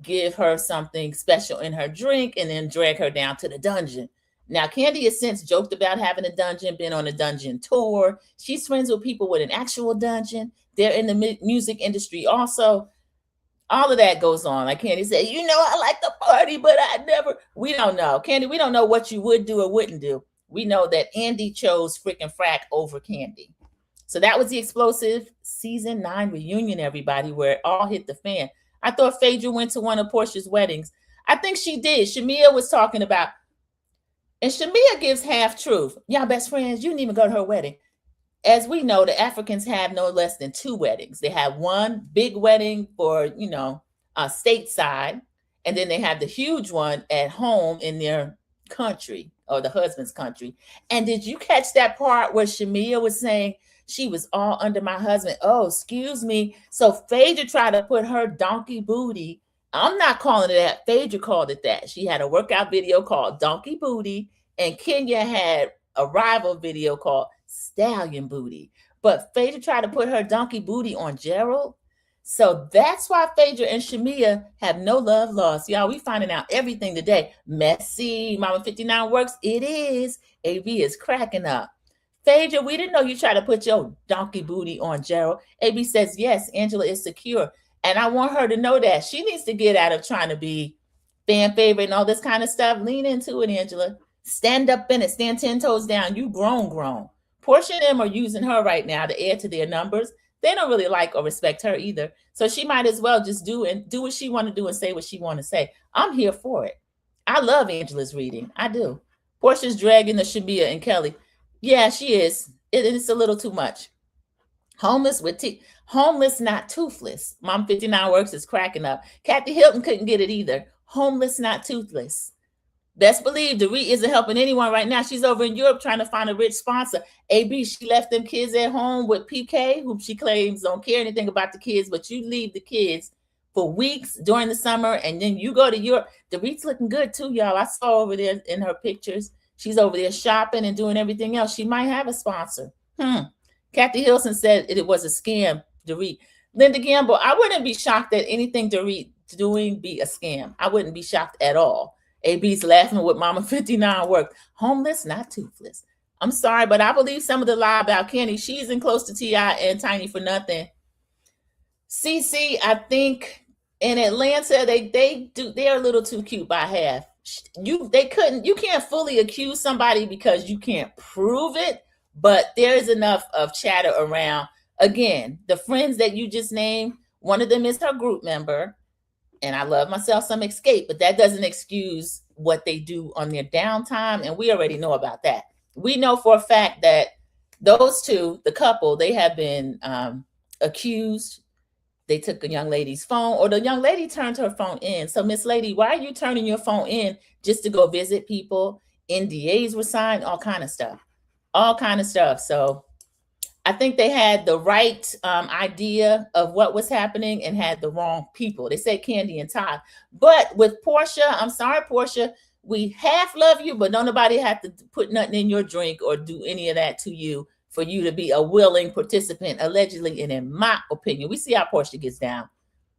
give her something special in her drink and then drag her down to the dungeon. Now, Candy has since joked about having a dungeon, been on a dungeon tour. She's friends with people with an actual dungeon. They're in the music industry also. All of that goes on. Like Candy said, you know, I like to party, but I never. We don't know. Candy, we don't know what you would do or wouldn't do. We know that Andy chose freaking frack over Candy. So that was the explosive season 9 reunion, everybody, where it all hit the fan. I thought Phaedra went to one of Portia's weddings. I think she did. Shamia was talking about, and Shamia gives half truth. Y'all best friends, you didn't even go to her wedding. As we know, the Africans have no less than 2 weddings. They have one big wedding for, you know, stateside, and then they have the huge one at home in their country, or the husband's country. And did you catch that part where Shamia was saying she was all under my husband? Oh, excuse me. So Phaedra tried to put her donkey booty. I'm not calling it that. Phaedra called it that. She had a workout video called Donkey Booty, and Kenya had a rival video called Stallion Booty. But Phaedra tried to put her donkey booty on Gerald. So that's why Phaedra and Shamia have no love lost. Y'all, we finding out everything today. Messy, Mama 59 works. It is. AV is cracking up. Phaedra, we didn't know you tried to put your donkey booty on Gerald. AB says, yes, Angela is secure. And I want her to know that. She needs to get out of trying to be fan favorite and all this kind of stuff. Lean into it, Angela. Stand up in it. Stand 10 toes down. You grown. Portia and them are using her right now to add to their numbers. They don't really like or respect her either. So she might as well just do what she want to do and say what she want to say. I'm here for it. I love Angela's reading. I do. Portia's dragging the Shamia and Kelly. Yeah, she is. It's a little too much. Homeless with teeth. Homeless, not toothless. Mom 59 works is cracking up. Kathy Hilton couldn't get it either. Homeless, not toothless. Best believe Dorit isn't helping anyone right now. She's over in Europe trying to find a rich sponsor. AB, she left them kids at home with PK, whom she claims don't care anything about the kids, but you leave the kids for weeks during the summer, and then you go to Europe. Dorit's looking good too, y'all. I saw over there in her pictures. She's over there shopping and doing everything else. She might have a sponsor. Kathy Hilson said it was a scam, Dorit. Linda Gamble, I wouldn't be shocked that anything Dorit doing be a scam. I wouldn't be shocked at all. AB's laughing with Mama 59 work. Homeless, not toothless. I'm sorry, but I believe some of the lie about Kenny. She isn't close to T.I. and Tiny for nothing. CC, I think in Atlanta, they're a little too cute by half. You can't fully accuse somebody because you can't prove it, but there's enough of chatter around. Again, the friends that you just named, one of them is her group member. And I love myself some Escape, but that doesn't excuse what they do on their downtime. And we already know about that. We know for a fact that those two, the couple, they have been accused. They took a young lady's phone, or the young lady turned her phone in. So, Miss Lady, why are you turning your phone in just to go visit people? NDAs were signed, all kind of stuff. So I think they had the right idea of what was happening and had the wrong people. They said Candy and Todd. But with Portia, I'm sorry, Portia, we half love you, but don't nobody have to put nothing in your drink or do any of that to you for you to be a willing participant, allegedly, and in my opinion. We see how Portia gets down.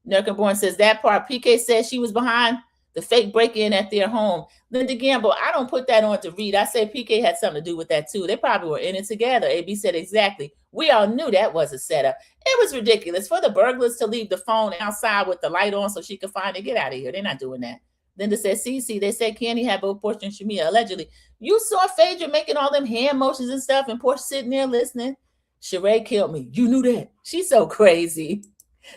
Nerkenborn says that part. PK says she was behind the fake break-in at their home. Linda Gamble, I don't put that on to read. I say PK had something to do with that too. They probably were in it together. AB said exactly. We all knew that was a setup. It was ridiculous for the burglars to leave the phone outside with the light on so she could find it. Get out of here. They're not doing that. Linda said, CC, they said Candy had both Portia and Shamia, allegedly. You saw Phaedra making all them hand motions and stuff and Portia sitting there listening. Sheree killed me. You knew that. She's so crazy.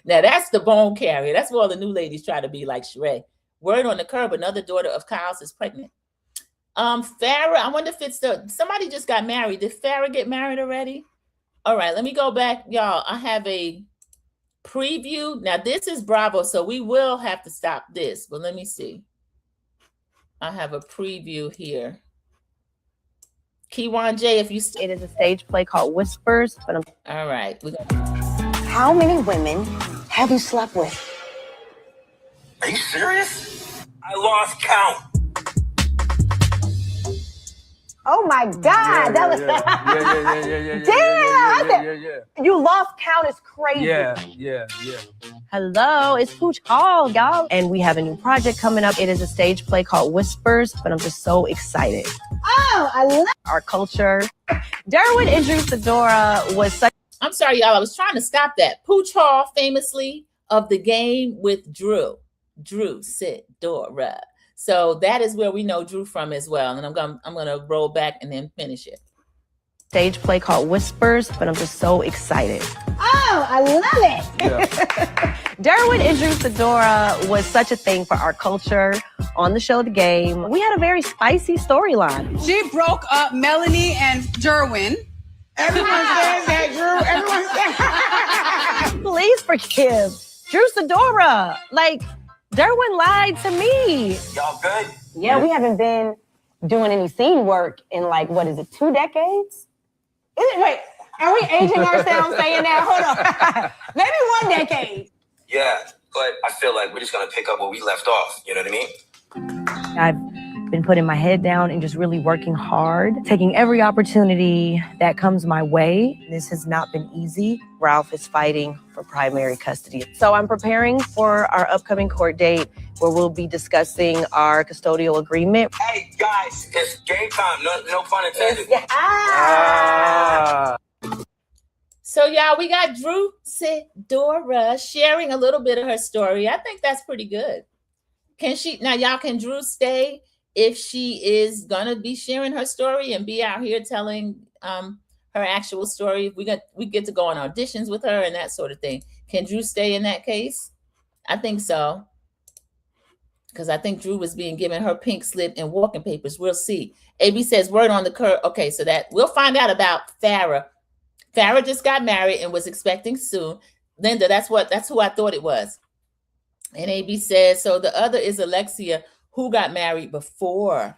Now that's the bone carrier. That's what all the new ladies try to be like Sheree. Word on the curb, another daughter of Kyle's is pregnant. Farrah, I wonder if it's somebody just got married. Did Farrah get married already? All right, let me go back. Y'all, I have a preview. Now this is Bravo, so we will have to stop this, but let me see. I have a preview here. Keywan J, if you It is a stage play called Whispers. But all right. How many women have you slept with? Are you serious? I lost count. oh my God, that was damn. You lost count is crazy. Yeah. Hello, it's Pooch Hall, y'all. And we have a new project coming up. It is a stage play called Whispers, but I'm just so excited. Oh, I love our culture. Derwin Idris Fedora was such. I'm sorry, y'all. I was trying to stop that. Pooch Hall, famously of the game with Drew Sidora. So that is where we know Drew from as well. And I'm gonna roll back and then finish it. Stage play called Whispers, but I'm just so excited. Oh, I love it. Yeah. Derwin Idris Fedora was such a thing for our culture on the show The Game. We had a very spicy storyline. She broke up Melanie and Derwin. Everyone says that, Drew. Everyone says Please forgive Drew Sidora. Like, Derwin lied to me. Y'all good? Yeah, we haven't been doing any scene work in like, what is it, 2 decades? Wait, are we aging ourselves saying that? Hold on. Maybe 1 decade. Yeah, but I feel like we're just gonna pick up where we left off. You know what I mean? I've been putting my head down and just really working hard, taking every opportunity that comes my way. This has not been easy. Ralph is fighting for primary custody. So I'm preparing for our upcoming court date where we'll be discussing our custodial agreement. Hey guys, it's game time. No pun intended. So y'all, we got Drew Sidora sharing a little bit of her story. I think that's pretty good. Can Drew stay if she is gonna be sharing her story and be out here telling her actual story? We get to go on auditions with her and that sort of thing. Can Drew stay in that case? I think so. Because I think Drew was being given her pink slip and walking papers. We'll see. AB says word on the curve. Okay, so that we'll find out about Farrah. Farrah just got married and was expecting soon. Linda, that's who I thought it was. And AB says, so the other is Alexia, who got married before.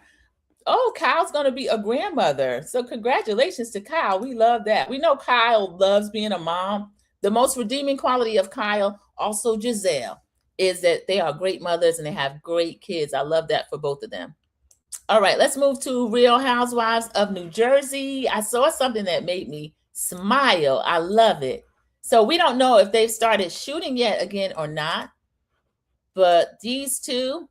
Oh, Kyle's going to be a grandmother. So congratulations to Kyle. We love that. We know Kyle loves being a mom. The most redeeming quality of Kyle, also Giselle, is that they are great mothers and they have great kids. I love that for both of them. All right, let's move to Real Housewives of New Jersey. I saw something that made me smile. I love it. So we don't know if they've started shooting yet again or not. But these two,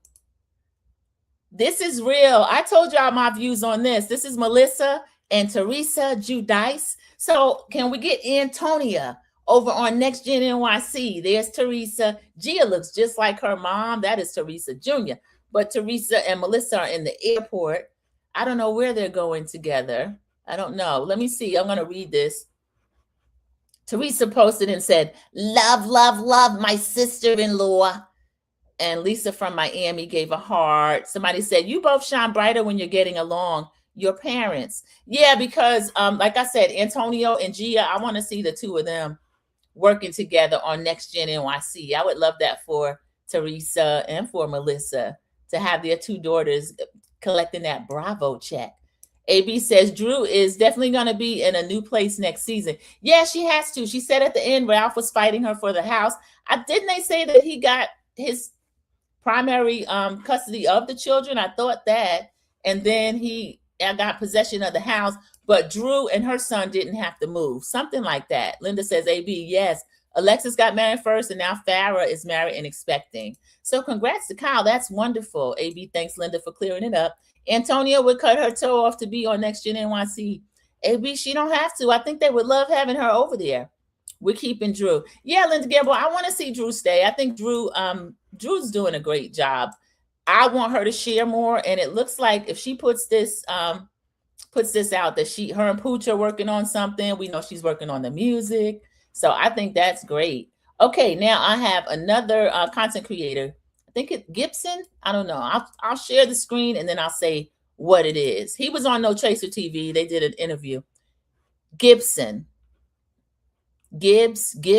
this is real. I told y'all my views on this. This is Melissa and Teresa Giudice. So can we get Antonia over on Next Gen NYC? There's Teresa. Gia looks just like her mom. That is Teresa Jr. But Teresa and Melissa are in the airport. I don't know where they're going together. I don't know. Let me see. I'm going to read this. Teresa posted and said, love, love, love my sister-in-law. And Lisa from Miami gave a heart. Somebody said, you both shine brighter when you're getting along. Your parents. Yeah, because like I said, Antonio and Gia, I want to see the two of them working together on Next Gen NYC. I would love that for Teresa and for Melissa to have their two daughters collecting that Bravo check. AB says Drew is definitely going to be in a new place next season. Yeah, she has to. She said at the end, Ralph was fighting her for the house. Didn't they say that he got his primary custody of the children? I thought that. And then he got possession of the house. But Drew and her son didn't have to move. Something like that. Linda says, AB, yes. Alexis got married first, and now Farrah is married and expecting. So congrats to Kyle. That's wonderful. AB, thanks, Linda, for clearing it up. Antonia would cut her toe off to be on Next Gen NYC. AB, she don't have to. I think they would love having her over there. We're keeping Drew. Yeah, Linda Gamble, I want to see Drew stay. I think Drew's doing a great job. I want her to share more. And it looks like if she puts this out that her and Pooch are working on something. We know she's working on the music. So I think that's great. Okay, now I have another content creator. I think it's Gibson. I don't know. I'll share the screen and then I'll say what it is. He was on No Chaser TV. They did an interview. Gibson.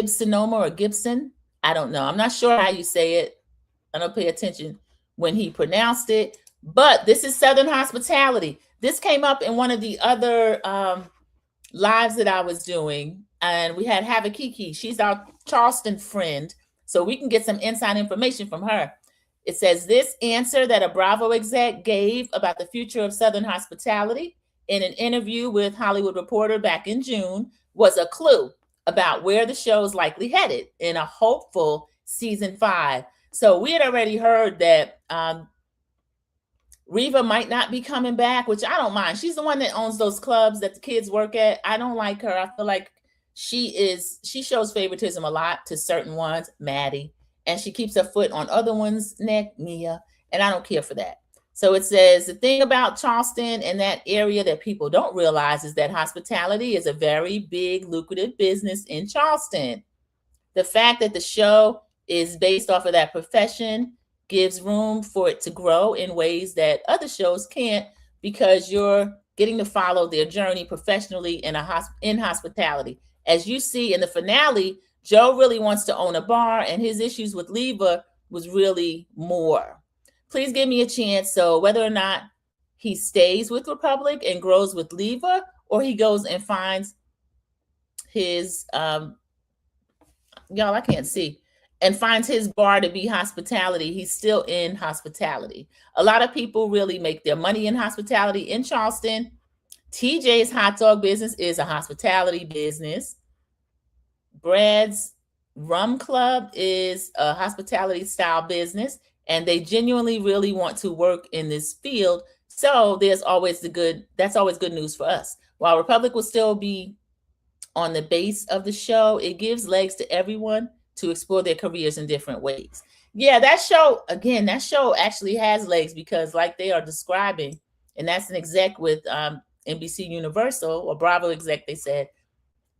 Sonoma or Gibson. I don't know. I'm not sure how you say it. I don't pay attention when he pronounced it. But this is Southern Hospitality. This came up in one of the other lives that I was doing. And we had Havakiki. She's our Charleston friend. So we can get some inside information from her. It says this answer that a Bravo exec gave about the future of Southern Hospitality in an interview with Hollywood Reporter back in June was a clue about where the show is likely headed in a hopeful season 5. So we had already heard that Reva might not be coming back, which I don't mind. She's the one that owns those clubs that the kids work at. I don't like her. I feel like she shows favoritism a lot to certain ones, Maddie, and she keeps her foot on other ones' neck, Mia, and I don't care for that. So it says the thing about Charleston and that area that people don't realize is that hospitality is a very big, lucrative business in Charleston. The fact that the show is based off of that profession gives room for it to grow in ways that other shows can't, because you're getting to follow their journey professionally in hospitality. As you see in the finale, Joe really wants to own a bar, and his issues with Leva was really more. Please give me a chance. So whether or not he stays with Republic and grows with Leva, or he goes and finds his y'all, I can't see, and finds his bar to be hospitality, he's still in hospitality. A lot of people really make their money in hospitality in Charleston. TJ's hot dog business is a hospitality business. Brad's Rum Club is a hospitality style business, and they genuinely really want to work in this field. So that's always good news for us. While Republic will still be on the base of the show, it gives legs to everyone to explore their careers in different ways. Yeah, that show actually has legs, because like they are describing, and that's an exec with NBC Universal, or Bravo exec, they said,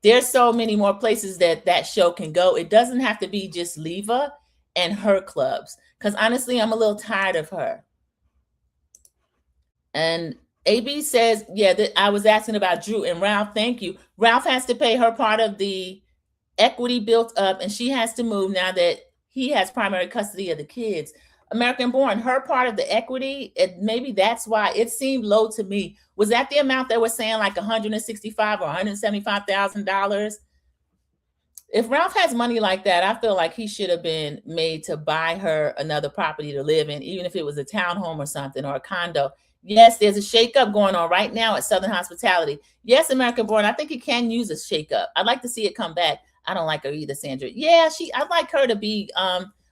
there's so many more places that show can go. It doesn't have to be just Leva and her clubs, because honestly, I'm a little tired of her. And AB says, yeah, I was asking about Drew and Ralph. Thank you. Ralph has to pay her part of the equity built up, and she has to move now that he has primary custody of the kids. American Born, her part of the equity, maybe that's why it seemed low to me. Was that the amount that was saying, like $165,000 or $175,000? If Ralph has money like that, I feel like he should have been made to buy her another property to live in, even if it was a townhome or something, or a condo. Yes, there's a shakeup going on right now at Southern Hospitality. Yes, American Born, I think he can use a shakeup. I'd like to see it come back. I don't like her either, Sandra. Yeah, I'd like her to be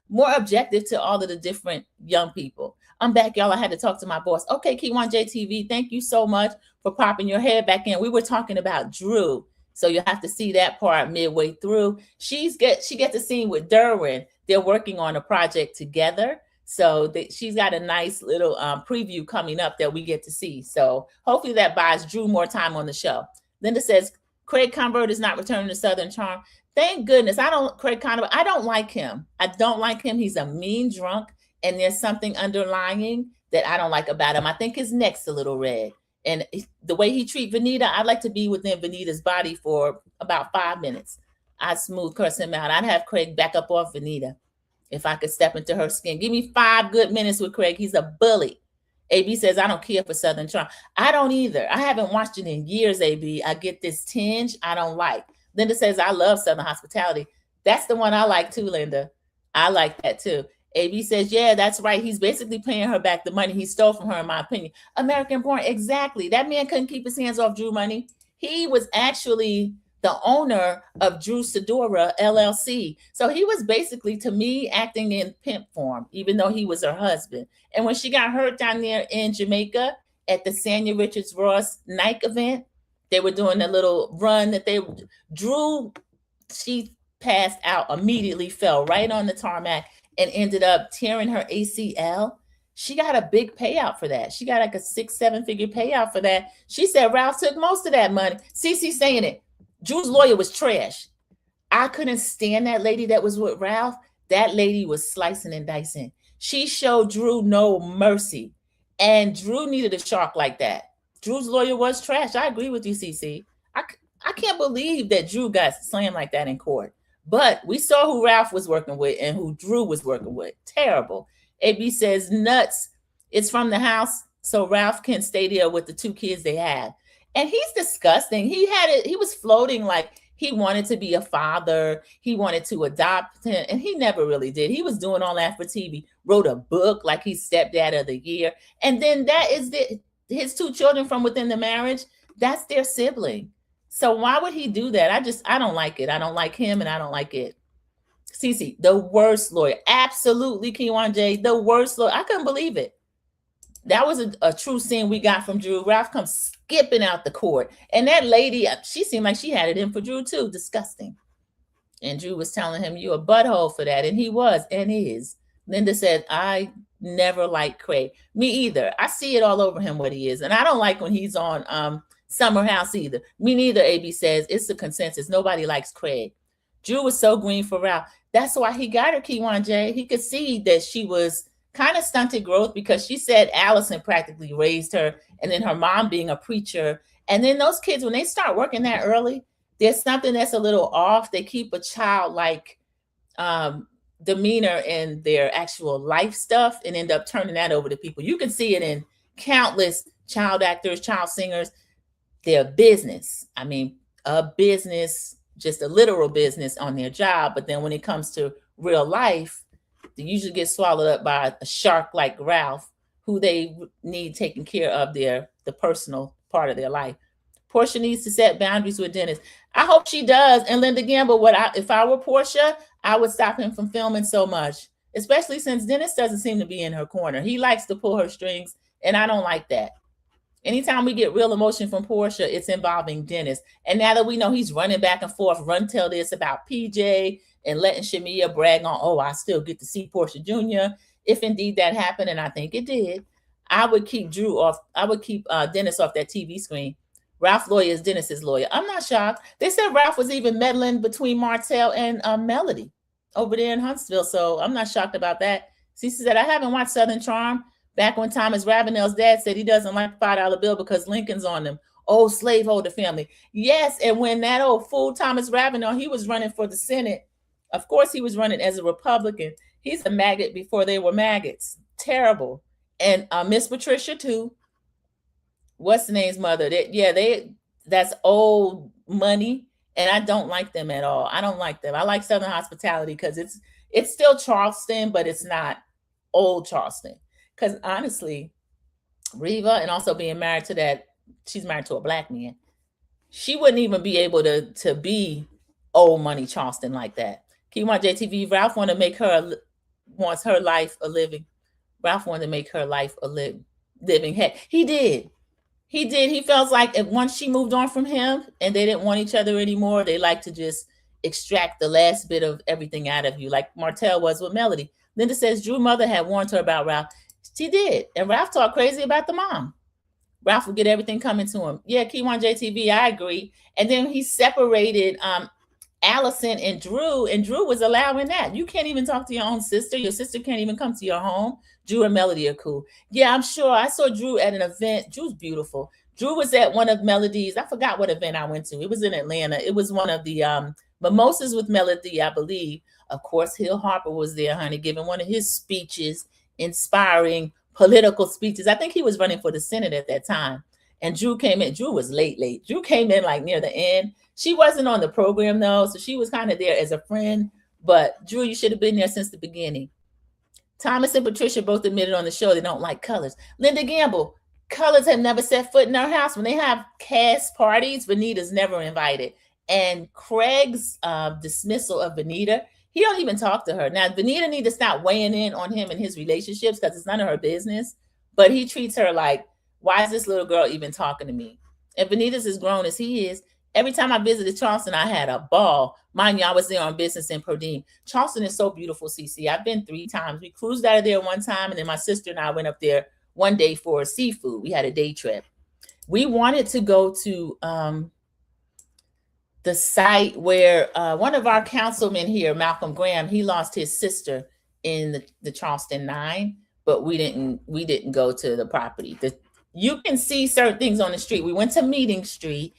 more objective to all of the different young people. I'm back, y'all. I had to talk to my boss. Okay, Key1 JTV, thank you so much for popping your head back in. We were talking about Drew, so you'll have to see that part midway through. She gets a scene with Derwin. They're working on a project together. So she's got a nice little preview coming up that we get to see. So hopefully that buys Drew more time on the show. Linda says, Craig Convert is not returning to Southern Charm. Thank goodness. Craig Convert, I don't like him. I don't like him. He's a mean drunk, and there's something underlying that I don't like about him. I think his neck's a little red. And the way he treats Vanita, I'd like to be within Vanita's body for about 5 minutes. I'd smooth curse him out. I'd have Craig back up off Vanita if I could step into her skin. Give me 5 good minutes with Craig. He's a bully. AB says, I don't care for Southern Charm. I don't either. I haven't watched it in years, AB. I get this tinge I don't like. Linda says, I love Southern Hospitality. That's the one I like too, Linda. I like that too. AB says, yeah, that's right. He's basically paying her back the money he stole from her, in my opinion. American Born, exactly. That man couldn't keep his hands off Drew money. He was actually the owner of Drew Sedora LLC. So he was basically, to me, acting in pimp form, even though he was her husband. And when she got hurt down there in Jamaica at the Sanya Richards Ross Nike event, they were doing a little run that Drew, she passed out, immediately fell right on the tarmac and ended up tearing her ACL. She got a big payout for that. She got like a 6-7 figure payout for that. She said Ralph took most of that money. Cece saying it. Drew's lawyer was trash. I couldn't stand that lady that was with Ralph. That lady was slicing and dicing. She showed Drew no mercy. And Drew needed a shark like that. Drew's lawyer was trash. I agree with you, Cece. I I can't believe that Drew got slammed like that in court. But we saw who Ralph was working with and who Drew was working with. Terrible. AB says, nuts. It's from the house, so Ralph can stay there with the 2 kids they had. And he's disgusting. He had it. He was floating like he wanted to be a father. He wanted to adopt him, and he never really did. He was doing all that for TV. Wrote a book like he's stepdad of the year, and then that is his 2 children from within the marriage. That's their sibling. So why would he do that? I don't like it. I don't like him, and I don't like it. Cece, the worst lawyer. Absolutely, Kiwan J, the worst lawyer. I couldn't believe it. That was a true scene we got from Drew. Ralph comes skipping out the court. And that lady, she seemed like she had it in for Drew too. Disgusting. And Drew was telling him, you a butthole for that. And he was and is. Linda said, I never liked Craig. Me either. I see it all over him what he is. And I don't like when he's on Summer House either. Me neither, AB says. It's the consensus. Nobody likes Craig. Drew was so green for Ralph. That's why he got her, Kiwan J. He could see that she was kind of stunted growth because she said Allison practically raised her, and then her mom being a preacher. And then those kids, when they start working that early, there's something that's a little off. They keep a childlike demeanor in their actual life stuff and end up turning that over to people. You can see it in countless child actors, child singers. Their business. I mean, a business, just a literal business on their job. But then when it comes to real life, they usually get swallowed up by a shark like Ralph, who they need taking care of the personal part of their life. Portia needs to set boundaries with Dennis. I hope she does. And Linda Gamble, if I were Portia, I would stop him from filming so much, especially since Dennis doesn't seem to be in her corner. He likes to pull her strings, and I don't like that. Anytime we get real emotion from Portia, it's involving Dennis. And now that we know he's running back and forth, run tell this about PJ and letting Shamia brag on, oh, I still get to see Portia Jr. If indeed that happened, and I think it did, I would keep Drew off. I would keep Dennis off that TV screen. Ralph's lawyer is Dennis's lawyer. I'm not shocked. They said Ralph was even meddling between Martell and Melody over there in Huntsville. So I'm not shocked about that. Cece said, I haven't watched Southern Charm. Back when Thomas Ravenel's dad said he doesn't like the $5 bill because Lincoln's on them. Oh, slaveholder family. Yes, and when that old fool Thomas Ravenel, he was running for the Senate. Of course, he was running as a Republican. He's a maggot before they were maggots. Terrible. And Miss Patricia, too. What's the name's mother? That's old money, and I don't like them at all. I don't like them. I like Southern Hospitality because it's still Charleston, but it's not old Charleston. Because honestly, Reva, and also being married to she's married to a black man, she wouldn't even be able to be old money Charleston like that. Kiwan JTV, Ralph wants her life a living. Ralph wanted to make her life a living. Heck, he did. He felt like if once she moved on from him and they didn't want each other anymore, they like to just extract the last bit of everything out of you, like Martell was with Melody. Linda says Drew's mother had warned her about Ralph. She did. And Ralph talked crazy about the mom. Ralph would get everything coming to him. Yeah, Kiwan JTV, I agree. And then he separated Allison and Drew was allowing that. You can't even talk to your own sister. Your sister can't even come to your home. Drew and Melody are cool. Yeah, I'm sure. I saw Drew at an event. Drew's beautiful. Drew was at one of Melody's. I forgot what event I went to. It was in Atlanta. It was one of the Mimosas with Melody, I believe. Of course, Hill Harper was there, honey, giving one of his speeches, inspiring political speeches. I think he was running for the Senate at that time. And Drew came in. Drew was late. Drew came in like near the end. She wasn't on the program, though, so she was kind of there as a friend. But Drew, you should have been there since the beginning. Thomas and Patricia both admitted on the show they don't like colors. Linda Gamble, colors have never set foot in our house. When they have cast parties, Vanita's never invited. And Craig's dismissal of Vanita, he don't even talk to her. Now, Vanita need to stop weighing in on him and his relationships because it's none of her business. But he treats her like, why is this little girl even talking to me? And Vanita's as grown as he is. Every time I visited Charleston, I had a ball. Mind you, I was there on business in Perdine. Charleston is so beautiful, CC. I've been 3 times. We cruised out of there one time, and then my sister and I went up there one day for seafood. We had a day trip. We wanted to go to the site where one of our councilmen here, Malcolm Graham, he lost his sister in the Charleston 9, but we didn't go to the property. You can see certain things on the street. We went to Meeting Street,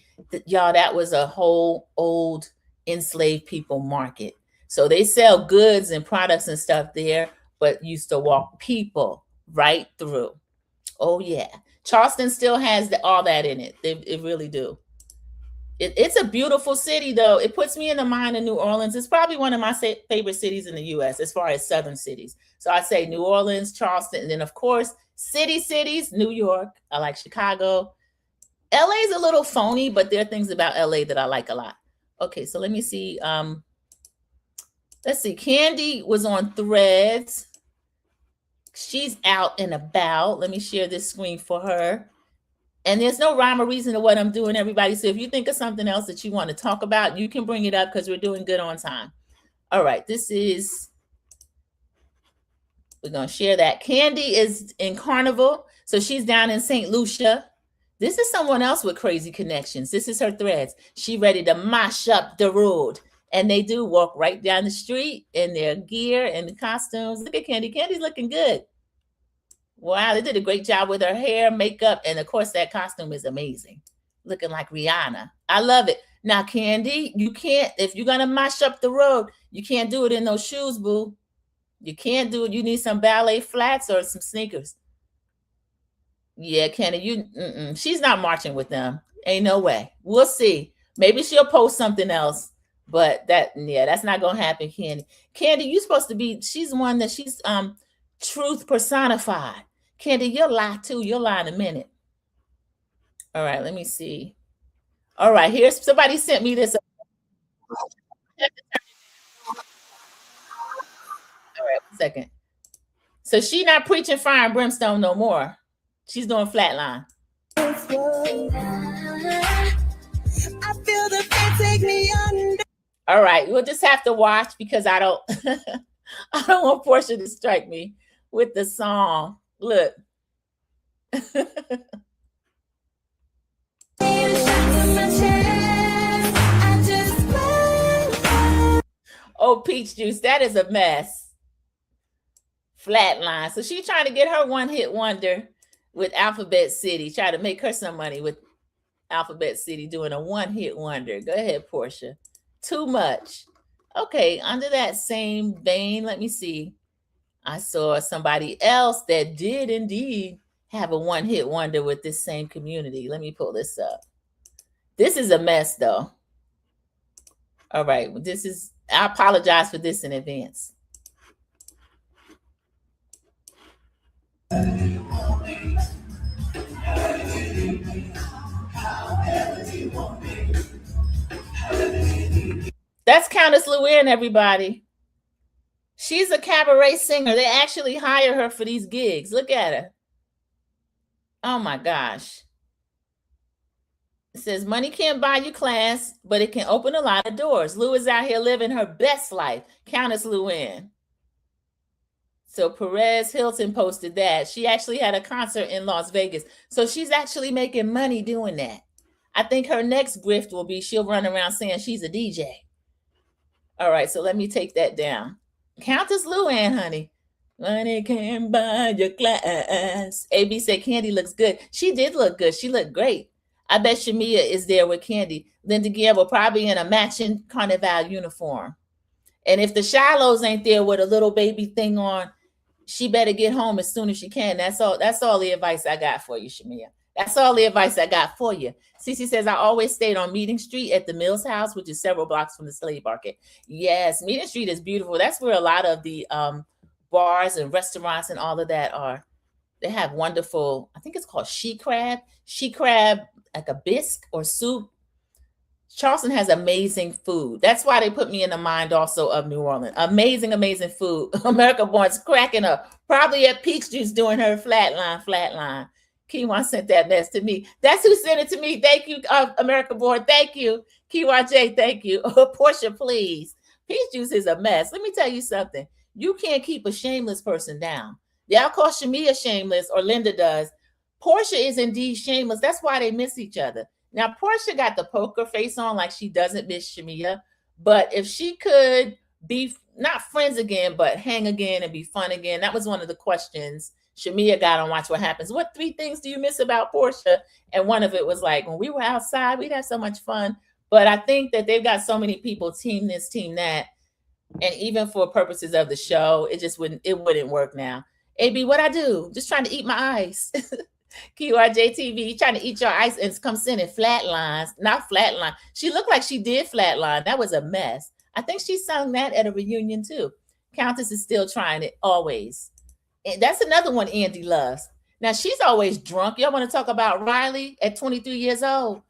Y'all, that was a whole old enslaved people market. So they sell goods and products and stuff there, but used to walk people right through. Oh yeah. Charleston still has all that in it. It really do. It's a beautiful city, though. It puts me in the mind of New Orleans. It's probably one of my favorite cities in the U.S. as far as southern cities. So I say New Orleans, Charleston, and then, of course, cities, New York. I like Chicago. L.A. is a little phony, but there are things about L.A. that I like a lot. Okay, so let me see. Let's see. Candy was on Threads. She's out and about. Let me share this screen for her. And there's no rhyme or reason to what I'm doing, everybody. So if you think of something else that you want to talk about, you can bring it up because we're doing good on time. All right, we're going to share that. Candy is in Carnival. So she's down in St. Lucia. This is someone else with crazy connections. This is her Threads. She ready to mash up the road. And they do walk right down the street in their gear and the costumes. Look at Candy. Candy's looking good. Wow, they did a great job with her hair, makeup, and of course that costume is amazing. Looking like Rihanna. I love it. Now, Candy, you can't, if you're going to mash up the road, you can't do it in those shoes, boo. You can't do it. You need some ballet flats or some sneakers. Yeah, Candy, she's not marching with them. Ain't no way. We'll see. Maybe she'll post something else, but that's not going to happen, Candy. Candy, you're supposed to be, she's one that she's truth personified. Candy, you'll lie too. You'll lie in a minute. All right, let me see. All right, here's somebody sent me this. All right, 1 second. So she's not preaching fire and brimstone no more. She's doing flatline. I feel the pain take me under. All right, we'll just have to watch because I don't I don't want Portia to strike me with the song. Look. Oh, Peach Juice, that is a mess. Flatline. So she's trying to get her one-hit wonder with Alphabet City. Try to make her some money with Alphabet City doing a one-hit wonder. Go ahead, Portia. Too much. Okay, under that same vein, let me see. I saw somebody else that did indeed have a one-hit wonder with this same community. Let me pull this up. This is a mess, though. All right, I apologize for this in advance. That's Countess Luann, everybody. She's a cabaret singer. They actually hire her for these gigs. Look at her. Oh my gosh. It says money can't buy you class, but it can open a lot of doors. Lou is out here living her best life. Countess Luann. So Perez Hilton posted that. She actually had a concert in Las Vegas. So she's actually making money doing that. I think her next grift will be she'll run around saying she's a DJ. All right, so let me take that down. Countess Luann, honey. Money can buy your class. AB said Candy looks good. She did look good. She looked great. I bet Shamia is there with Candy. Linda Guillermo probably in a matching Carnival uniform. And if the Shilohs ain't there with a little baby thing on, she better get home as soon as she can. That's all the advice I got for you, Shamia. That's all the advice I got for you. Cece says, I always stayed on Meeting Street at the Mills House, which is several blocks from the slave market. Yes, Meeting Street is beautiful. That's where a lot of the bars and restaurants and all of that are. They have wonderful, I think it's called she crab, like a bisque or soup. Charleston has amazing food. That's why they put me in the mind also of New Orleans. Amazing, amazing food. America Born's cracking up. Probably at Peach Juice doing her flatline. Kiwan sent that mess to me. That's who sent it to me. Thank you, America Born. Thank you. Kiwan J, thank you. Portia, please. Peach Juice is a mess. Let me tell you something. You can't keep a shameless person down. Y'all call Shamia shameless, or Linda does. Portia is indeed shameless. That's why they miss each other. Now, Portia got the poker face on like she doesn't miss Shamia. But if she could be not friends again, but hang again and be fun again, that was one of the questions Shamia got on Watch What Happens. What 3 things do you miss about Portia? And one of it was like, when we were outside, we'd have so much fun. But I think that they've got so many people, team this, team that. And even for purposes of the show, it wouldn't work now. AB, what I do? Just trying to eat my ice. QRJTV, trying to eat your ice and come sending flatlines. Not flatline. She looked like she did flatline. That was a mess. I think she sung that at a reunion too. Countess is still trying it, always. And that's another one Andy loves. Now, she's always drunk. Y'all want to talk about Riley at 23 years old?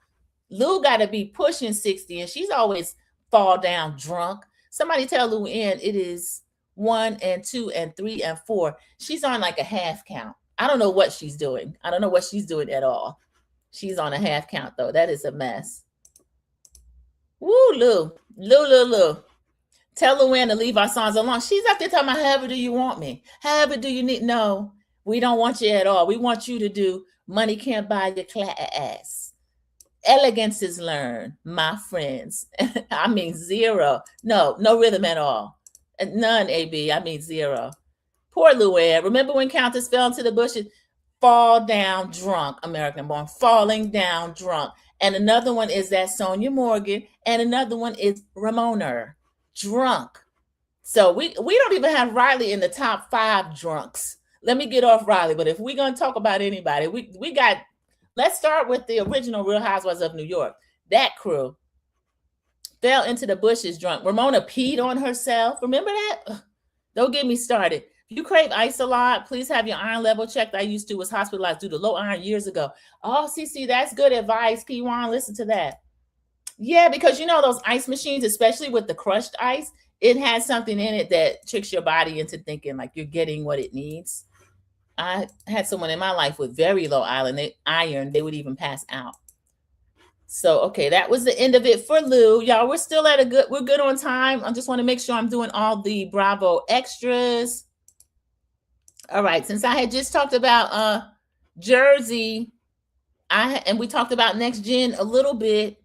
Lou got to be pushing 60, and she's always fall down drunk. Somebody tell Lou Ann it is 1 and 2 and 3 and 4. She's on like a half count. I don't know what she's doing. I don't know what she's doing at all. She's on a half count, though. That is a mess. Woo, Lou. Lou. Tell Luann to leave our songs alone. She's up there talking about, however do you want me? However do you need? No, we don't want you at all. We want you to do Money Can't Buy Your Class. Elegance is learned, my friends. I mean, 0. No rhythm at all. None, AB. I mean, 0. Poor Luann. Remember when Countess fell into the bushes? Fall down drunk, American Born. Falling down drunk. And another one is that Sonia Morgan. And another one is Ramona. Drunk. So we don't even have Riley in the top 5 drunks. Let me get off Riley. But if we're going to talk about anybody, we got, let's start with the original Real Housewives of New York. That crew fell into the bushes drunk. Ramona peed on herself. Remember that? Ugh, don't get me started. If you crave ice a lot, please have your iron level checked. I used to was hospitalized due to low iron years ago. Oh, CC, that's good advice. P1, listen to that. Yeah, because you know those ice machines, especially with the crushed ice, it has something in it that tricks your body into thinking like you're getting what it needs. I had someone in my life with very low iron. They would even pass out. So, okay, that was the end of it for Lou. Y'all, we're still we're good on time. I just want to make sure I'm doing all the Bravo extras. All right, since I had just talked about Jersey, and we talked about Next Gen a little bit.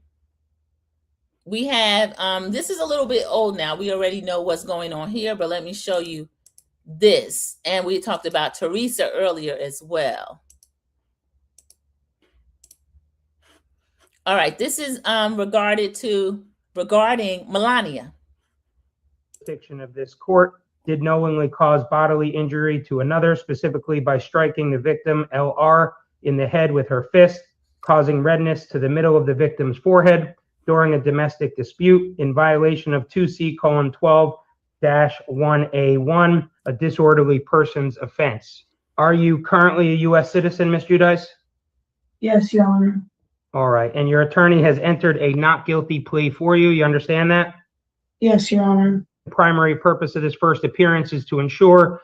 We have, this is a little bit old now. We already know what's going on here, but let me show you this. And we talked about Teresa earlier as well. All right, this is regarding Melania. Jurisdiction of this court did knowingly cause bodily injury to another, specifically by striking the victim, LR, in the head with her fist, causing redness to the middle of the victim's forehead during a domestic dispute in violation of 2C:12-1A1, a disorderly person's offense. Are you currently a U.S. citizen, Ms. Giudice? Yes, Your Honor. All right. And your attorney has entered a not guilty plea for you. You understand that? Yes, Your Honor. The primary purpose of this first appearance is to ensure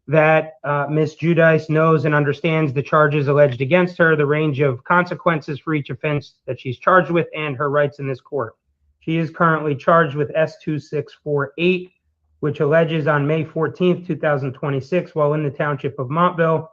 that Ms. Giudice knows and understands the charges alleged against her, the range of consequences for each offense that she's charged with, and her rights in this court. She is currently charged with S2648, which alleges on May 14th, 2026, while in the township of Montville,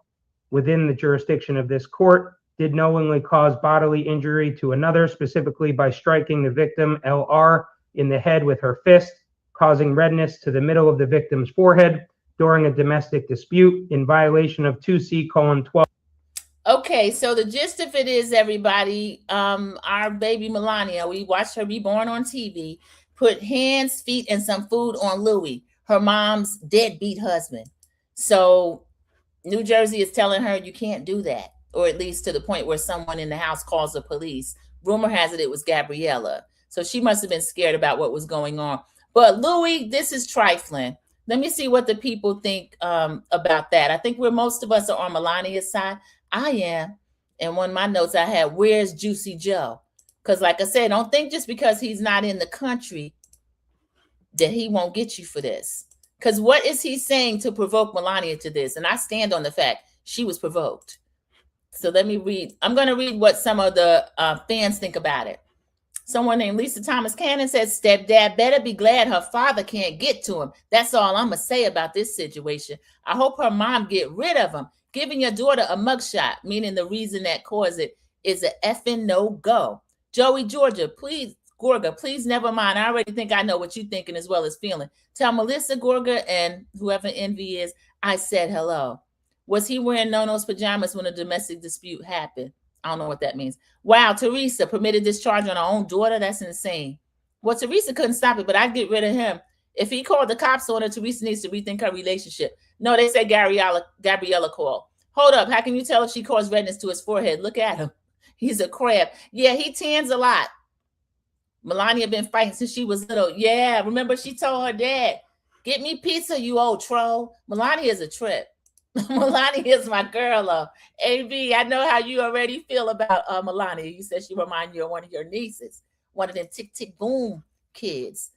within the jurisdiction of this court, did knowingly cause bodily injury to another, specifically by striking the victim, LR, in the head with her fist, causing redness to the middle of the victim's forehead during a domestic dispute in violation of 2C:12. Okay, so the gist of it is, everybody, our baby Melania, we watched her be born on TV, put hands, feet, and some food on Louis, her mom's deadbeat husband. So New Jersey is telling her you can't do that, or at least to the point where someone in the house calls the police. Rumor has it was Gabriella. So she must have been scared about what was going on. But Louis, this is trifling. Let me see what the people think about that. I think most of us are on Melania's side. I am. And one of my notes I had, where's Juicy Joe? Because like I said, don't think just because he's not in the country that he won't get you for this. Because what is he saying to provoke Melania to this? And I stand on the fact she was provoked. So let me read. I'm going to read what some of the fans think about it. Someone named Lisa Thomas Cannon says, stepdad better be glad her father can't get to him. That's all I'm going to say about this situation. I hope her mom get rid of him. Giving your daughter a mugshot, meaning the reason that caused it, is an effing no-go. Joey Georgia, please, Gorga, please never mind. I already think I know what you're thinking as well as feeling. Tell Melissa, Gorga, and whoever Envy is, I said hello. Was he wearing no-no's pajamas when a domestic dispute happened? I don't know what that means. Wow, Teresa permitted discharge on her own daughter? That's insane. Well, Teresa couldn't stop it, but I'd get rid of him. If he called the cops on her, Teresa needs to rethink her relationship. No, they said Gabriella called. Hold up. How can you tell if she caused redness to his forehead? Look at him. He's a crab. Yeah, he tans a lot. Melania been fighting since she was little. Yeah, remember she told her dad, get me pizza, you old troll. Melania is a trip. Melania is my girl. AB, I know how you already feel about Melania. You said she reminds you of one of your nieces, one of them tick, tick, boom kids.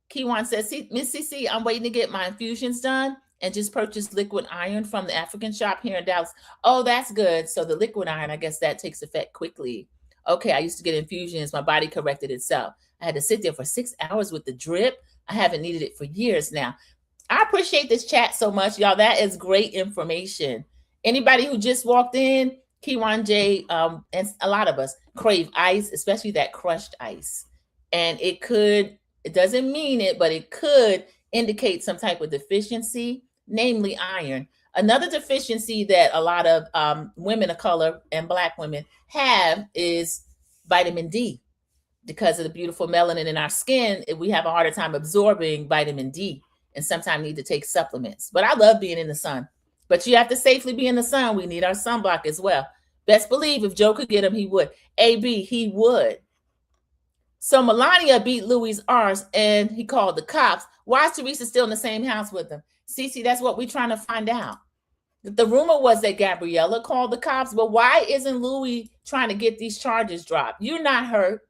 Kiwan says, Miss CC, I'm waiting to get my infusions done and just purchased liquid iron from the African shop here in Dallas. Oh, that's good. So the liquid iron, I guess that takes effect quickly. Okay, I used to get infusions. My body corrected itself. I had to sit there for 6 hours with the drip. I haven't needed it for years now. I appreciate this chat so much, y'all. That is great information. Anybody who just walked in, Kiwan J, and a lot of us crave ice, especially that crushed ice. And it doesn't mean it, but it could indicate some type of deficiency, namely iron. Another deficiency that a lot of women of color and Black women have is vitamin D. Because of the beautiful melanin in our skin, we have a harder time absorbing vitamin D and sometimes need to take supplements. But I love being in the sun. But you have to safely be in the sun. We need our sunblock as well. Best believe if Joe could get him, he would. AB, he would. So Melania beat Louis' arse and he called the cops. Why is Teresa still in the same house with him? Cece, that's what we're trying to find out. The rumor was that Gabriella called the cops, but why isn't Louis trying to get these charges dropped? You're not hurt.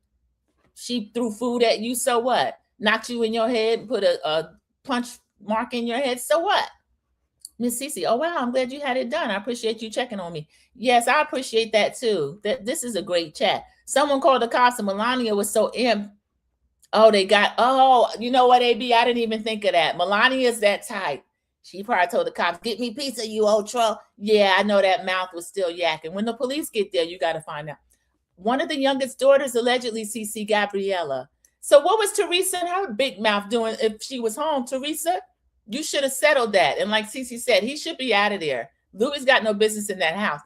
She threw food at you, so what? Knocked you in your head, put a punch mark in your head, so what? Miss Cece, oh wow, I'm glad you had it done. I appreciate you checking on me. Yes, I appreciate that too. This is a great chat. Someone called the cops and Melania was so imp. Oh, you know what, AB? I didn't even think of that. Melania's that type. She probably told the cops, get me pizza, you old troll. Yeah, I know that mouth was still yakking. When the police get there, you got to find out. One of the youngest daughters allegedly CC Gabriella. So what was Teresa and her big mouth doing if she was home? Teresa, you should have settled that. And like CC said, he should be out of there. Louis got no business in that house.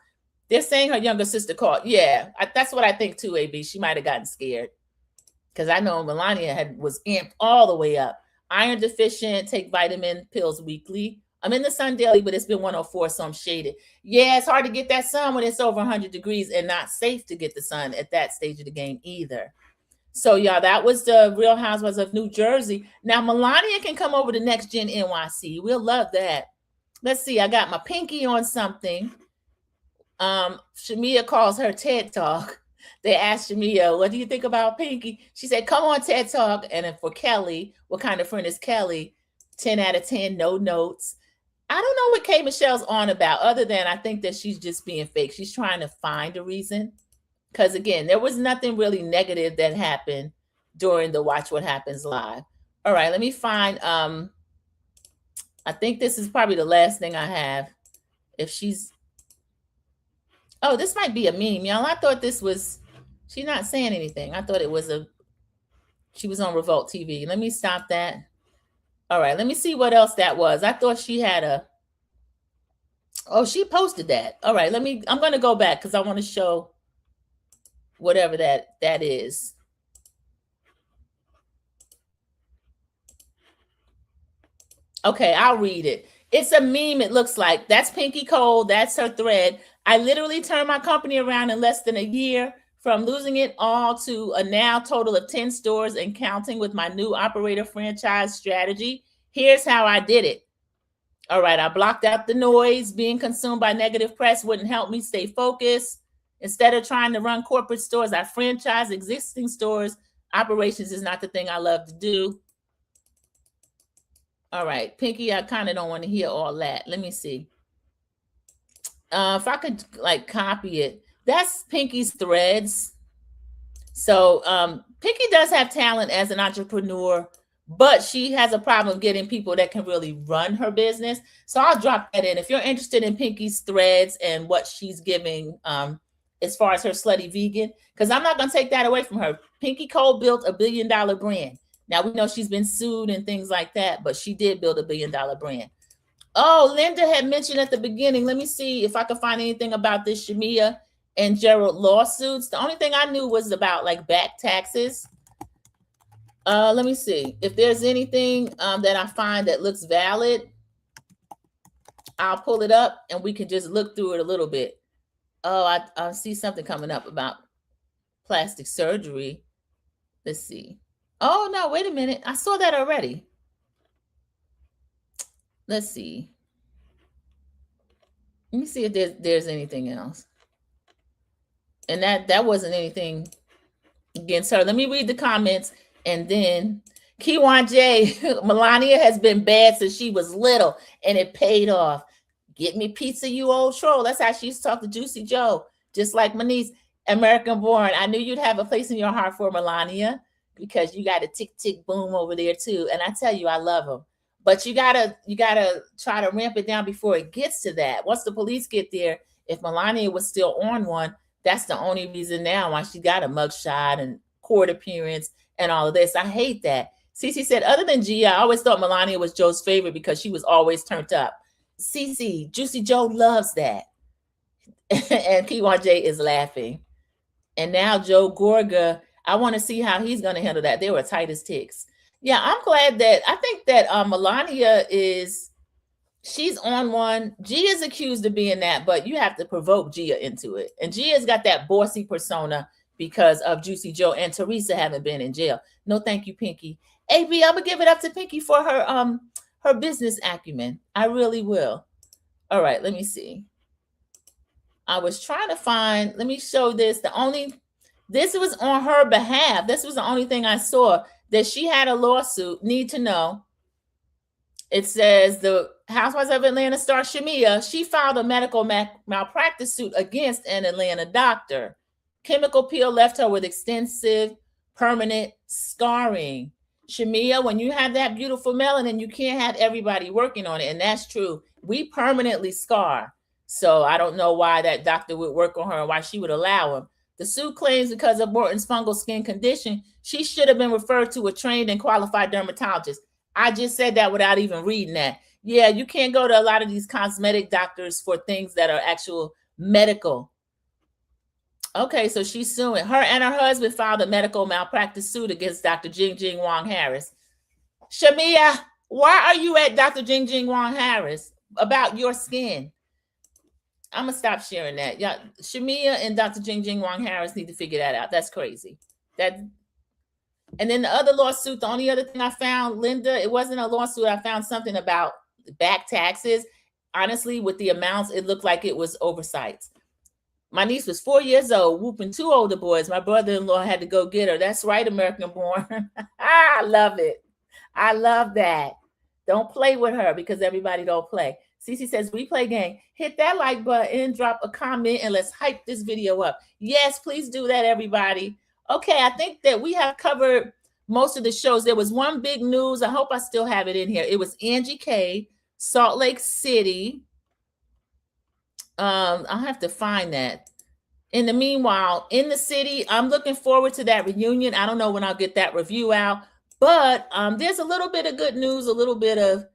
They're saying her younger sister called. Yeah, that's what I think too, AB. She might have gotten scared. Because I know Melania was amped all the way up. Iron deficient, take vitamin pills weekly. I'm in the sun daily, but it's been 104, so I'm shaded. Yeah, it's hard to get that sun when it's over 100 degrees and not safe to get the sun at that stage of the game either. So, y'all, that was the Real Housewives of New Jersey. Now, Melania can come over to Next Gen NYC. We'll love that. Let's see. I got my pinky on something. Shamia calls her TED Talk. They asked Shamia, what do you think about Pinky? She said, come on, TED Talk. And then for Kelly, what kind of friend is Kelly? 10 out of 10, no notes. I don't know what K. Michelle's on about other than I think that she's just being fake. She's trying to find a reason. Because, again, there was nothing really negative that happened during the Watch What Happens Live. All right, let me find. I think this is probably the last thing I have. If she's. Oh, this might be a meme, y'all. I thought this was. She's not saying anything. I thought it was she was on Revolt TV. Let me stop that. All right, let me see what else that was. I thought she had she posted that. All right, I'm going to go back because I want to show whatever that is. Okay, I'll read it. It's a meme, it looks like. That's Pinky Cole. That's her thread. I literally turned my company around in less than a year from losing it all to a now total of 10 stores and counting with my new operator franchise strategy. Here's how I did it. All right, I blocked out the noise. Being consumed by negative press wouldn't help me stay focused. Instead of trying to run corporate stores, I franchise existing stores. Operations is not the thing I love to do. All right, Pinky, I kind of don't want to hear all that. Let me see. If I could copy it. That's Pinky's threads. So Pinky does have talent as an entrepreneur, but she has a problem getting people that can really run her business. So I'll drop that in. If you're interested in Pinky's threads and what she's giving as far as her slutty vegan, because I'm not going to take that away from her. Pinky Cole built $1 billion brand. Now, we know she's been sued and things like that, but she did build $1 billion brand. Oh, Linda had mentioned at the beginning. Let me see if I can find anything about this Shamia and Gerald lawsuits. The only thing I knew was about like back taxes. Let me see if there's anything that I find that looks valid. I'll pull it up and we can just look through it a little bit. Oh, I see something coming up about plastic surgery. Let's see. Oh, no, wait a minute. I saw that already. Let's see. Let me see if there's anything else. And that wasn't anything against her. Let me read the comments. And then Kiwan J, Melania has been bad since she was little and it paid off. Get me pizza, you old troll. That's how she used to talk to Juicy Joe. Just like my niece, American born. I knew you'd have a place in your heart for Melania because you got a tick, tick, boom over there too. And I tell you, I love them. But you gotta try to ramp it down before it gets to that. Once the police get there, if Melania was still on one, that's the only reason now why she got a mugshot and court appearance and all of this. I hate that. Cece said, other than Gia, I always thought Melania was Joe's favorite because she was always turned up. Cece, Juicy Joe loves that. And Kiwan J is laughing. And now Joe Gorga, I want to see how he's going to handle that. They were tight as ticks. Yeah, I'm glad that, I think that Melania she's on one. Gia's accused of being that, but you have to provoke Gia into it. And Gia's got that bossy persona because of Juicy Joe and Teresa haven't been in jail. No, thank you, Pinky. AB, I'm going to give it up to Pinky for her business acumen. I really will. All right, let me see. I was trying to find, let me show this. This was on her behalf. This was the only thing I saw that she had a lawsuit. Need to know. It says the Housewives of Atlanta star Shamia, she filed a medical malpractice suit against an Atlanta doctor. Chemical peel left her with extensive permanent scarring. Shamia, when you have that beautiful melanin, you can't have everybody working on it. And that's true. We permanently scar. So I don't know why that doctor would work on her and why she would allow him. The suit claims because of Morton's fungal skin condition, she should have been referred to a trained and qualified dermatologist. I just said that without even reading that. Yeah, you can't go to a lot of these cosmetic doctors for things that are actual medical. Okay, so she's suing. Her and her husband filed a medical malpractice suit against Dr. Jing Wong Harris. Shamia, why are you at Dr. Jing Wong Harris about your skin? I'm gonna stop sharing that. Yeah, Shamia and Dr. Jing Wong Harris need to figure that out. That's crazy. And then the other lawsuit, the only other thing I found, Linda, it wasn't a lawsuit. I found something about back taxes. Honestly, with the amounts, it looked like it was oversights. My niece was 4 years old, whooping two older boys. My brother-in-law had to go get her. That's right, American born. I love it. I love that. Don't play with her because everybody don't play. Cece says, replay gang. Hit that like button, drop a comment, and let's hype this video up. Yes, please do that, everybody. Okay, I think that we have covered most of the shows. There was one big news. I hope I still have it in here. It was Angie K, Salt Lake City. I'll have to find that. In the meanwhile, in the city, I'm looking forward to that reunion. I don't know when I'll get that review out, but there's a little bit of good news, a little bit of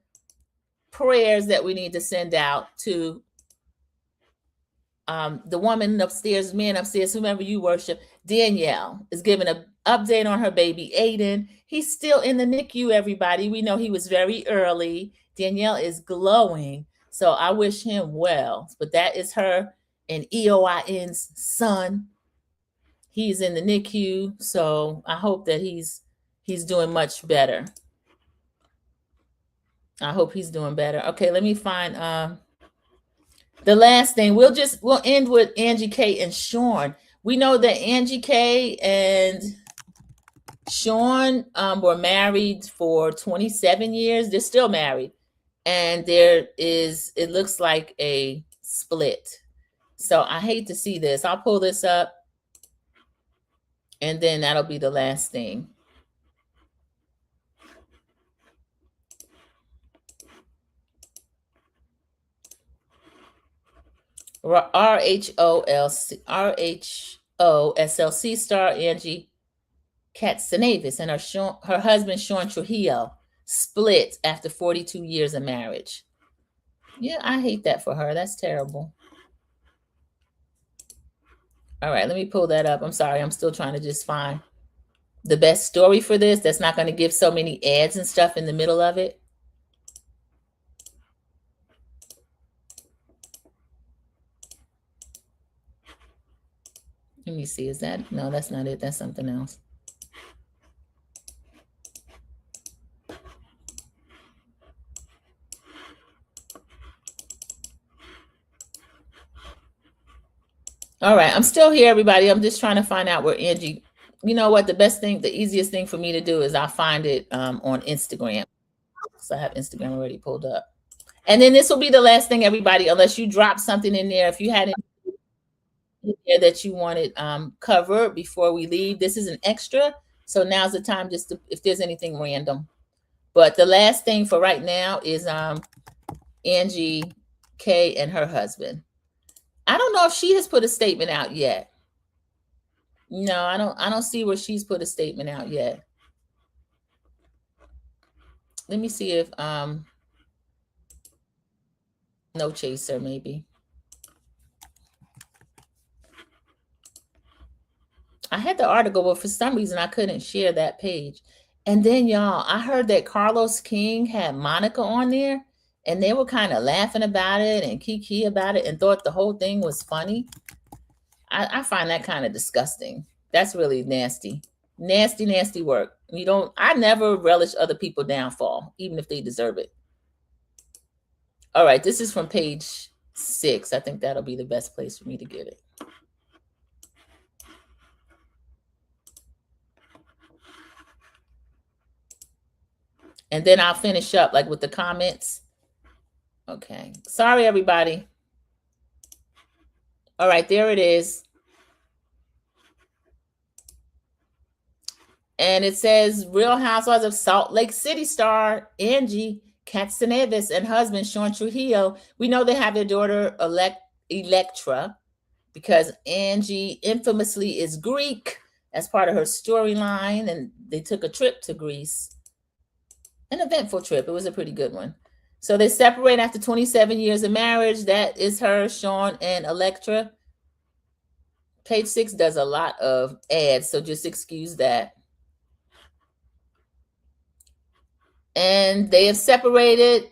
prayers that we need to send out to the woman upstairs, men upstairs, whomever you worship. Danielle is giving an update on her baby, Aiden. He's still in the NICU, everybody. We know he was very early. Danielle is glowing, so I wish him well. But that is her and EOIN's son. He's in the NICU, so I hope that he's doing much better. I hope he's doing better. Okay, let me find the last thing. We'll end with Angie K and Sean. We know that Angie K and Sean were married for 27 years. They're still married. And it looks like a split. So I hate to see this. I'll pull this up. And then that'll be the last thing. RHOSLC star Angie Katsunavis and her husband Sean Trujillo split after 42 years of marriage. Yeah, I hate that for her. That's terrible. All right, let me pull that up. I'm sorry. I'm still trying to just find the best story for this that's not going to give so many ads and stuff in the middle of it. Let me see. Is that? No, that's not it. That's something else. All right, I'm still here, everybody. I'm just trying to find out where Angie, you know what, the best thing, the easiest thing for me to do is I'll find it on Instagram. So I have Instagram already pulled up. And then this will be the last thing, everybody, unless you drop something in there. If you had anything in there that you wanted covered before we leave, this is an extra. So now's the time just to, if there's anything random. But the last thing for right now is Angie K and her husband. I don't know if she has put a statement out yet. No, I don't see where she's put a statement out yet. Let me see if No Chaser maybe. I had the article, but for some reason I couldn't share that page. And then y'all, I heard that Carlos King had Monica on there and they were kind of laughing about it and kiki about it and thought the whole thing was funny. I find that kind of disgusting. That's really nasty. Nasty, nasty work. I never relish other people's downfall, even if they deserve it. All right, this is from page 6. I think that'll be the best place for me to get it. And then I'll finish up like with the comments. Okay. Sorry, everybody. All right, there it is. And it says Real Housewives of Salt Lake City star Angie Katsanevis and husband Sean Trujillo. We know they have their daughter Electra because Angie infamously is Greek as part of her storyline. And they took a trip to Greece. An eventful trip. It was a pretty good one. So they separate after 27 years of marriage. That is her, Sean, and Electra. Page 6 does a lot of ads, so just excuse that. And they have separated.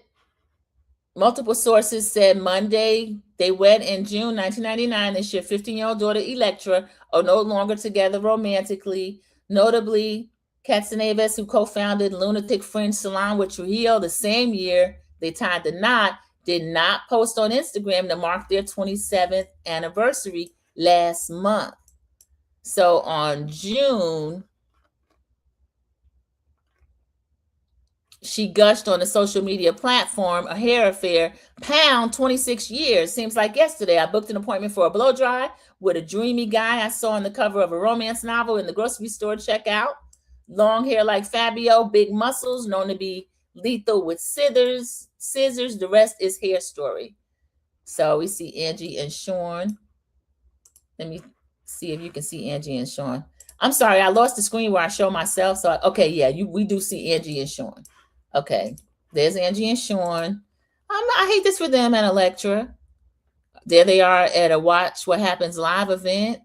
Multiple sources said Monday they wed in June 1999. They share 15-year-old daughter Electra are no longer together romantically. Notably, Katsanevis, who co-founded Lunatic Fringe Salon with Trujillo the same year they tied the knot, did not post on Instagram to mark their 27th anniversary last month. So on June, she gushed on the social media platform, a hair affair, pound 26 years. Seems like yesterday I booked an appointment for a blow dry with a dreamy guy I saw on the cover of a romance novel in the grocery store checkout. Long hair like Fabio, big muscles, known to be lethal with scissors. The rest is hair story. So we see Angie and Sean. Let me see if you can see Angie and Sean. I'm sorry, I lost the screen where I show myself. So, okay, yeah, we do see Angie and Sean. Okay, there's Angie and Sean. I hate this for them and Electra. There they are at a Watch What Happens Live event.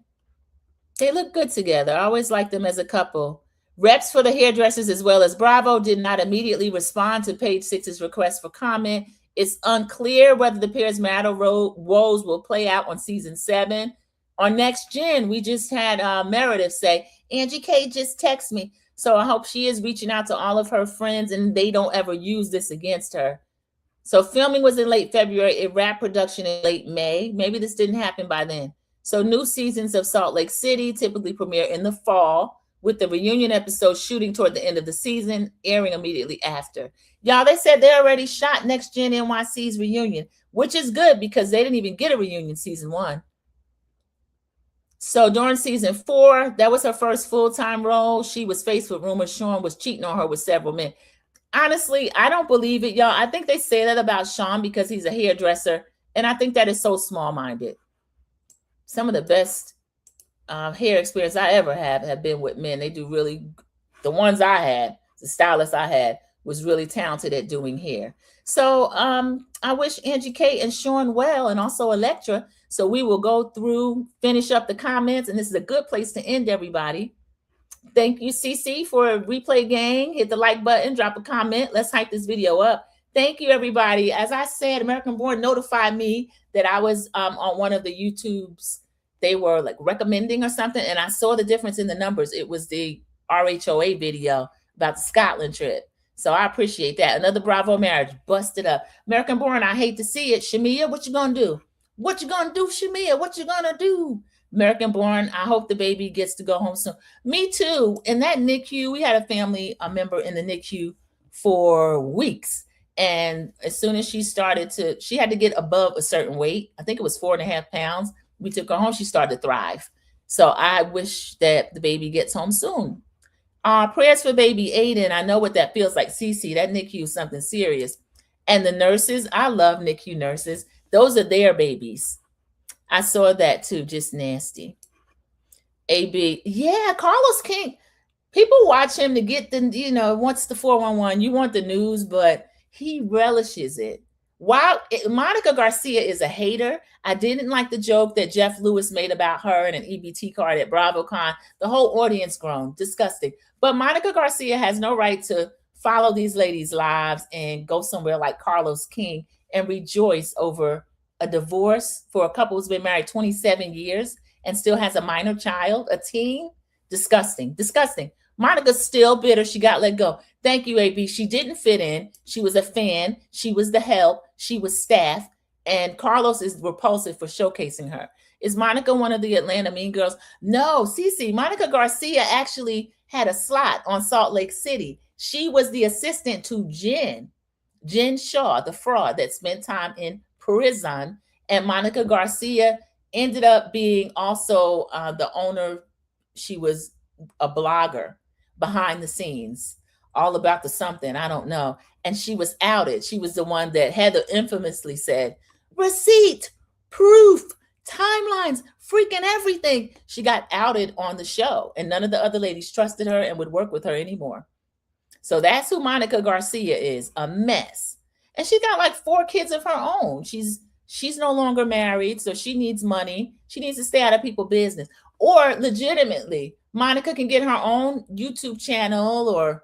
They look good together. I always like them as a couple. Reps for the hairdressers as well as Bravo did not immediately respond to page 6's request for comment. It's unclear whether the pair's marital woes will play out on season 7. On Next Gen, we just had Meredith say, Angie K just texted me. So I hope she is reaching out to all of her friends and they don't ever use this against her. So filming was in late February. It wrapped production in late May. Maybe this didn't happen by then. So new seasons of Salt Lake City typically premiere in the fall, with the reunion episode shooting toward the end of the season, airing immediately after. Y'all, they said they already shot Next Gen NYC's reunion, which is good because they didn't even get a reunion season 1. So during season 4, that was her first full-time role. She was faced with rumors Sean was cheating on her with several men. Honestly, I don't believe it, y'all. I think they say that about Sean because he's a hairdresser, and I think that is so small-minded. Some of the best hair experience I ever have been with men. They do really, the ones I had, the stylists I had, was really talented at doing hair. So I wish Angie K and Sean well, and also Electra. So we will go through, finish up the comments, and this is a good place to end, everybody. Thank you, CC, for Replay Gang. Hit the like button, drop a comment. Let's hype this video up. Thank you, everybody. As I said, American Born notified me that I was on one of the YouTubes. They were like recommending or something, and I saw the difference in the numbers. It was the RHOA video about the Scotland trip. So I appreciate that. Another Bravo marriage busted up. American Born, I hate to see it. Shamia, what you gonna do? What you gonna do, Shamia? What you gonna do? American Born, I hope the baby gets to go home soon. Me too. In that NICU, we had a member in the NICU for weeks. And as soon as she had to get above a certain weight. I think it was 4.5 pounds. We took her home. She started to thrive. So I wish that the baby gets home soon. Prayers for baby Aiden. I know what that feels like. Cece, that NICU is something serious. And the nurses, I love NICU nurses. Those are their babies. I saw that too, just nasty. AB, yeah, Carlos King. People watch him to get the, wants the 411. You want the news, but he relishes it. While Monica Garcia is a hater, I didn't like the joke that Jeff Lewis made about her and an EBT card at BravoCon. The whole audience groaned. Disgusting. But Monica Garcia has no right to follow these ladies' lives and go somewhere like Carlos King and rejoice over a divorce for a couple who's been married 27 years and still has a minor child, a teen. Disgusting. Disgusting. Monica's still bitter. She got let go. Thank you, AB. She didn't fit in. She was a fan. She was the help. She was staff. And Carlos is repulsive for showcasing her. Is Monica one of the Atlanta Mean Girls? No, Cece. Monica Garcia actually had a slot on Salt Lake City. She was the assistant to Jen Shaw, the fraud that spent time in prison. And Monica Garcia ended up being also the owner. She was a blogger behind the scenes, all about the something, I don't know. And she was outed. She was the one that Heather infamously said, receipt, proof, timelines, freaking everything. She got outed on the show, and none of the other ladies trusted her and would work with her anymore. So that's who Monica Garcia is, a mess. And she got like 4 kids of her own. She's no longer married, so she needs money. She needs to stay out of people's business. Or legitimately, Monica can get her own YouTube channel or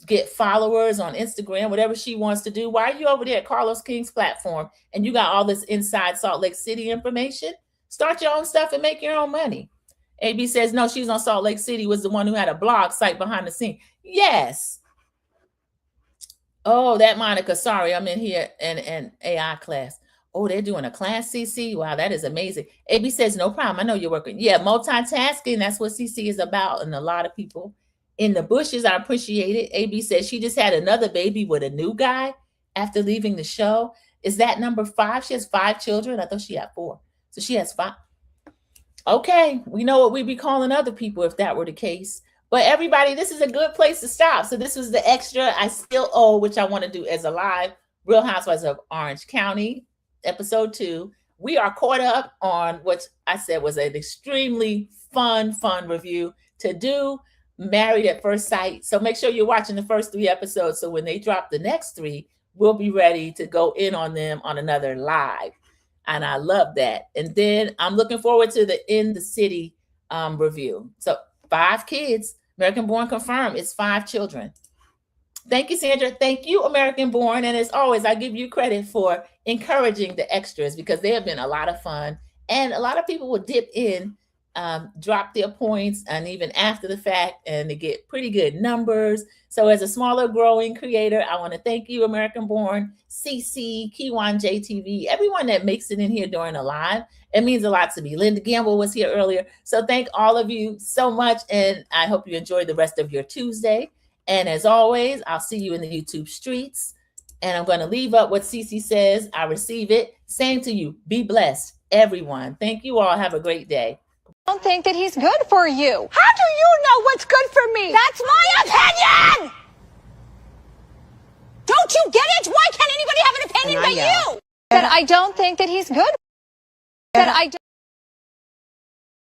get followers on Instagram, whatever she wants to do. Why are you over there at Carlos King's platform and you got all this inside Salt Lake City information? Start your own stuff and make your own money. AB says, no, she's on Salt Lake City, was the one who had a blog site behind the scene. Yes. Oh, that Monica, sorry, I'm in here in AI class. Oh, they're doing a class, CC. Wow, that is amazing. AB says, no problem. I know you're working. Yeah, multitasking. That's what CC is about. And a lot of people in the bushes, I appreciate it. AB says she just had another baby with a new guy after leaving the show. Is that number 5? She has 5 children. I thought she had 4. So she has 5. Okay, we know what we'd be calling other people if that were the case. But everybody, this is a good place to stop. So this was the extra I still owe, which I want to do as a live Real Housewives of Orange County. Episode 2. We are caught up on what I said was an extremely fun review to do, Married at First Sight. So make sure you're watching the first 3 episodes. So when they drop the next 3, we'll be ready to go in on them on another live. And I love that. And then I'm looking forward to the In the City review. So 5 kids, American Born confirmed. It's 5 children. Thank you, Sandra. Thank you, American Born. And as always, I give you credit for encouraging the extras because they have been a lot of fun. And a lot of people will dip in, drop their points, and even after the fact, and they get pretty good numbers. So as a smaller growing creator, I want to thank you, American Born, CC, Kiwan JTV, everyone that makes it in here during a live. It means a lot to me. Linda Gamble was here earlier. So thank all of you so much. And I hope you enjoy the rest of your Tuesday. And as always, I'll see you in the YouTube streets. And I'm going to leave up what Cece says. I receive it. Same to you. Be blessed, everyone. Thank you all. Have a great day. I don't think that he's good for you. How do you know what's good for me? That's my opinion! Don't you get it? Why can't anybody have an opinion but you? That I don't think that he's good. That I don't.